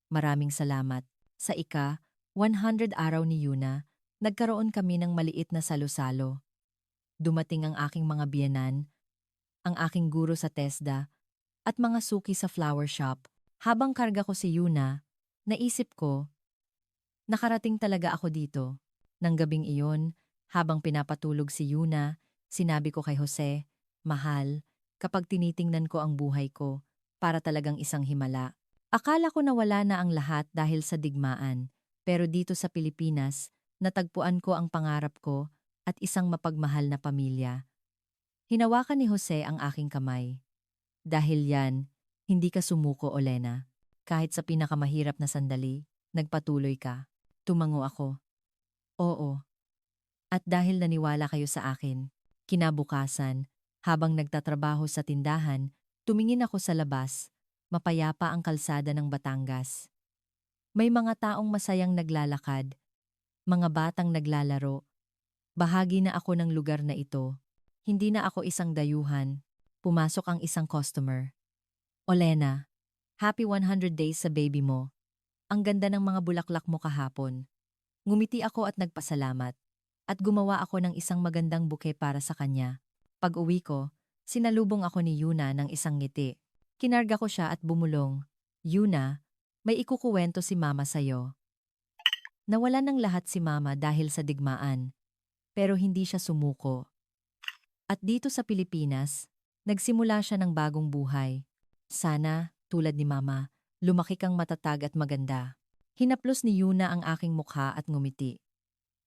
maraming salamat. Sa 100 araw ni Yuna, nagkaroon kami ng maliit na salo-salo. Dumating ang aking mga biyenan, ang aking guro sa TESDA, at mga suki sa flower shop. Habang karga ko si Yuna, naisip ko, nakarating talaga ako dito. Nang gabing iyon, habang pinapatulog si Yuna, sinabi ko kay Jose, mahal, kapag tinitingnan ko ang buhay ko, para talagang isang himala. Akala ko na wala na ang lahat dahil sa digmaan, pero dito sa Pilipinas, natagpuan ko ang pangarap ko at isang mapagmahal na pamilya. Hinawakan ni Jose ang aking kamay. Dahil yan, hindi ka sumuko, Olena. Kahit sa pinakamahirap na sandali, nagpatuloy ka. Tumango ako. Oo. At dahil naniwala kayo sa akin, kinabukasan, habang nagtatrabaho sa tindahan, tumingin ako sa labas, mapayapa ang kalsada ng Batangas. May mga taong masayang naglalakad, mga batang naglalaro. Bahagi na ako ng lugar na ito. Hindi na ako isang dayuhan. Pumasok ang isang customer. Olena, happy 100 days sa baby mo. Ang ganda ng mga bulaklak mo kahapon. Ngumiti ako at nagpasalamat. At gumawa ako ng isang magandang buke para sa kanya. Pag-uwi ko, sinalubong ako ni Yuna ng isang ngiti. Kinarga ko siya at bumulong. Yuna, may ikukuwento si Mama sa'yo. Nawalan ng lahat si Mama dahil sa digmaan. Pero hindi siya sumuko. At dito sa Pilipinas, nagsimula siya ng bagong buhay. Sana, tulad ni Mama, lumaki kang matatag at maganda. Hinaplos ni Yuna ang aking mukha at ngumiti.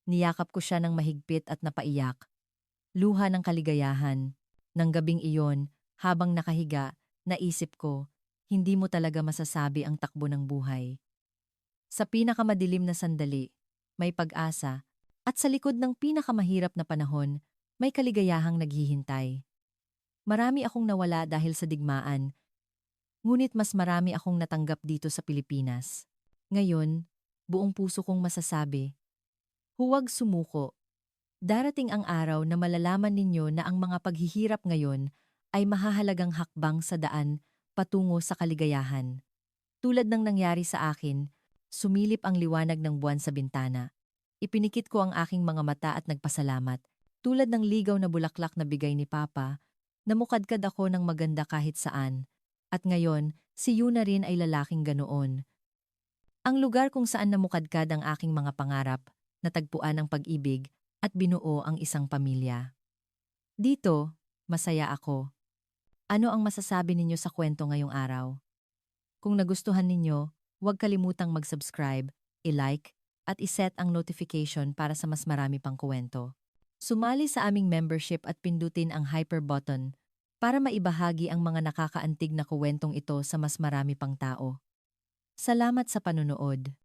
Niyakap ko siya ng mahigpit at napaiyak. Luha ng kaligayahan. Nang gabing iyon, habang nakahiga, naisip ko, hindi mo talaga masasabi ang takbo ng buhay. Sa pinakamadilim na sandali, may pag-asa, at sa likod ng pinakamahirap na panahon, may kaligayahang naghihintay. Marami akong nawala dahil sa digmaan, ngunit mas marami akong natanggap dito sa Pilipinas. Ngayon, buong puso kong masasabi, huwag sumuko. Darating ang araw na malalaman ninyo na ang mga paghihirap ngayon ay mahahalagang hakbang sa daan patungo sa kaligayahan. Tulad ng nangyari sa akin, sumilip ang liwanag ng buwan sa bintana. Ipinikit ko ang aking mga mata at nagpasalamat. Tulad ng ligaw na bulaklak na bigay ni Papa, namukadkad ako ng maganda kahit saan. At ngayon, si Yuna rin ay lalaking ganoon. Ang lugar kung saan namukadkad ang aking mga pangarap, natagpuan ang pag-ibig, at binuo ang isang pamilya. Dito, masaya ako. Ano ang masasabi ninyo sa kwento ngayong araw? Kung nagustuhan ninyo, huwag kalimutang mag-subscribe, i-like, at iset ang notification para sa mas marami pang kwento. Sumali sa aming membership at pindutin ang hyper button para maibahagi ang mga nakakaantig na kwentong ito sa mas marami pang tao. Salamat sa panunood.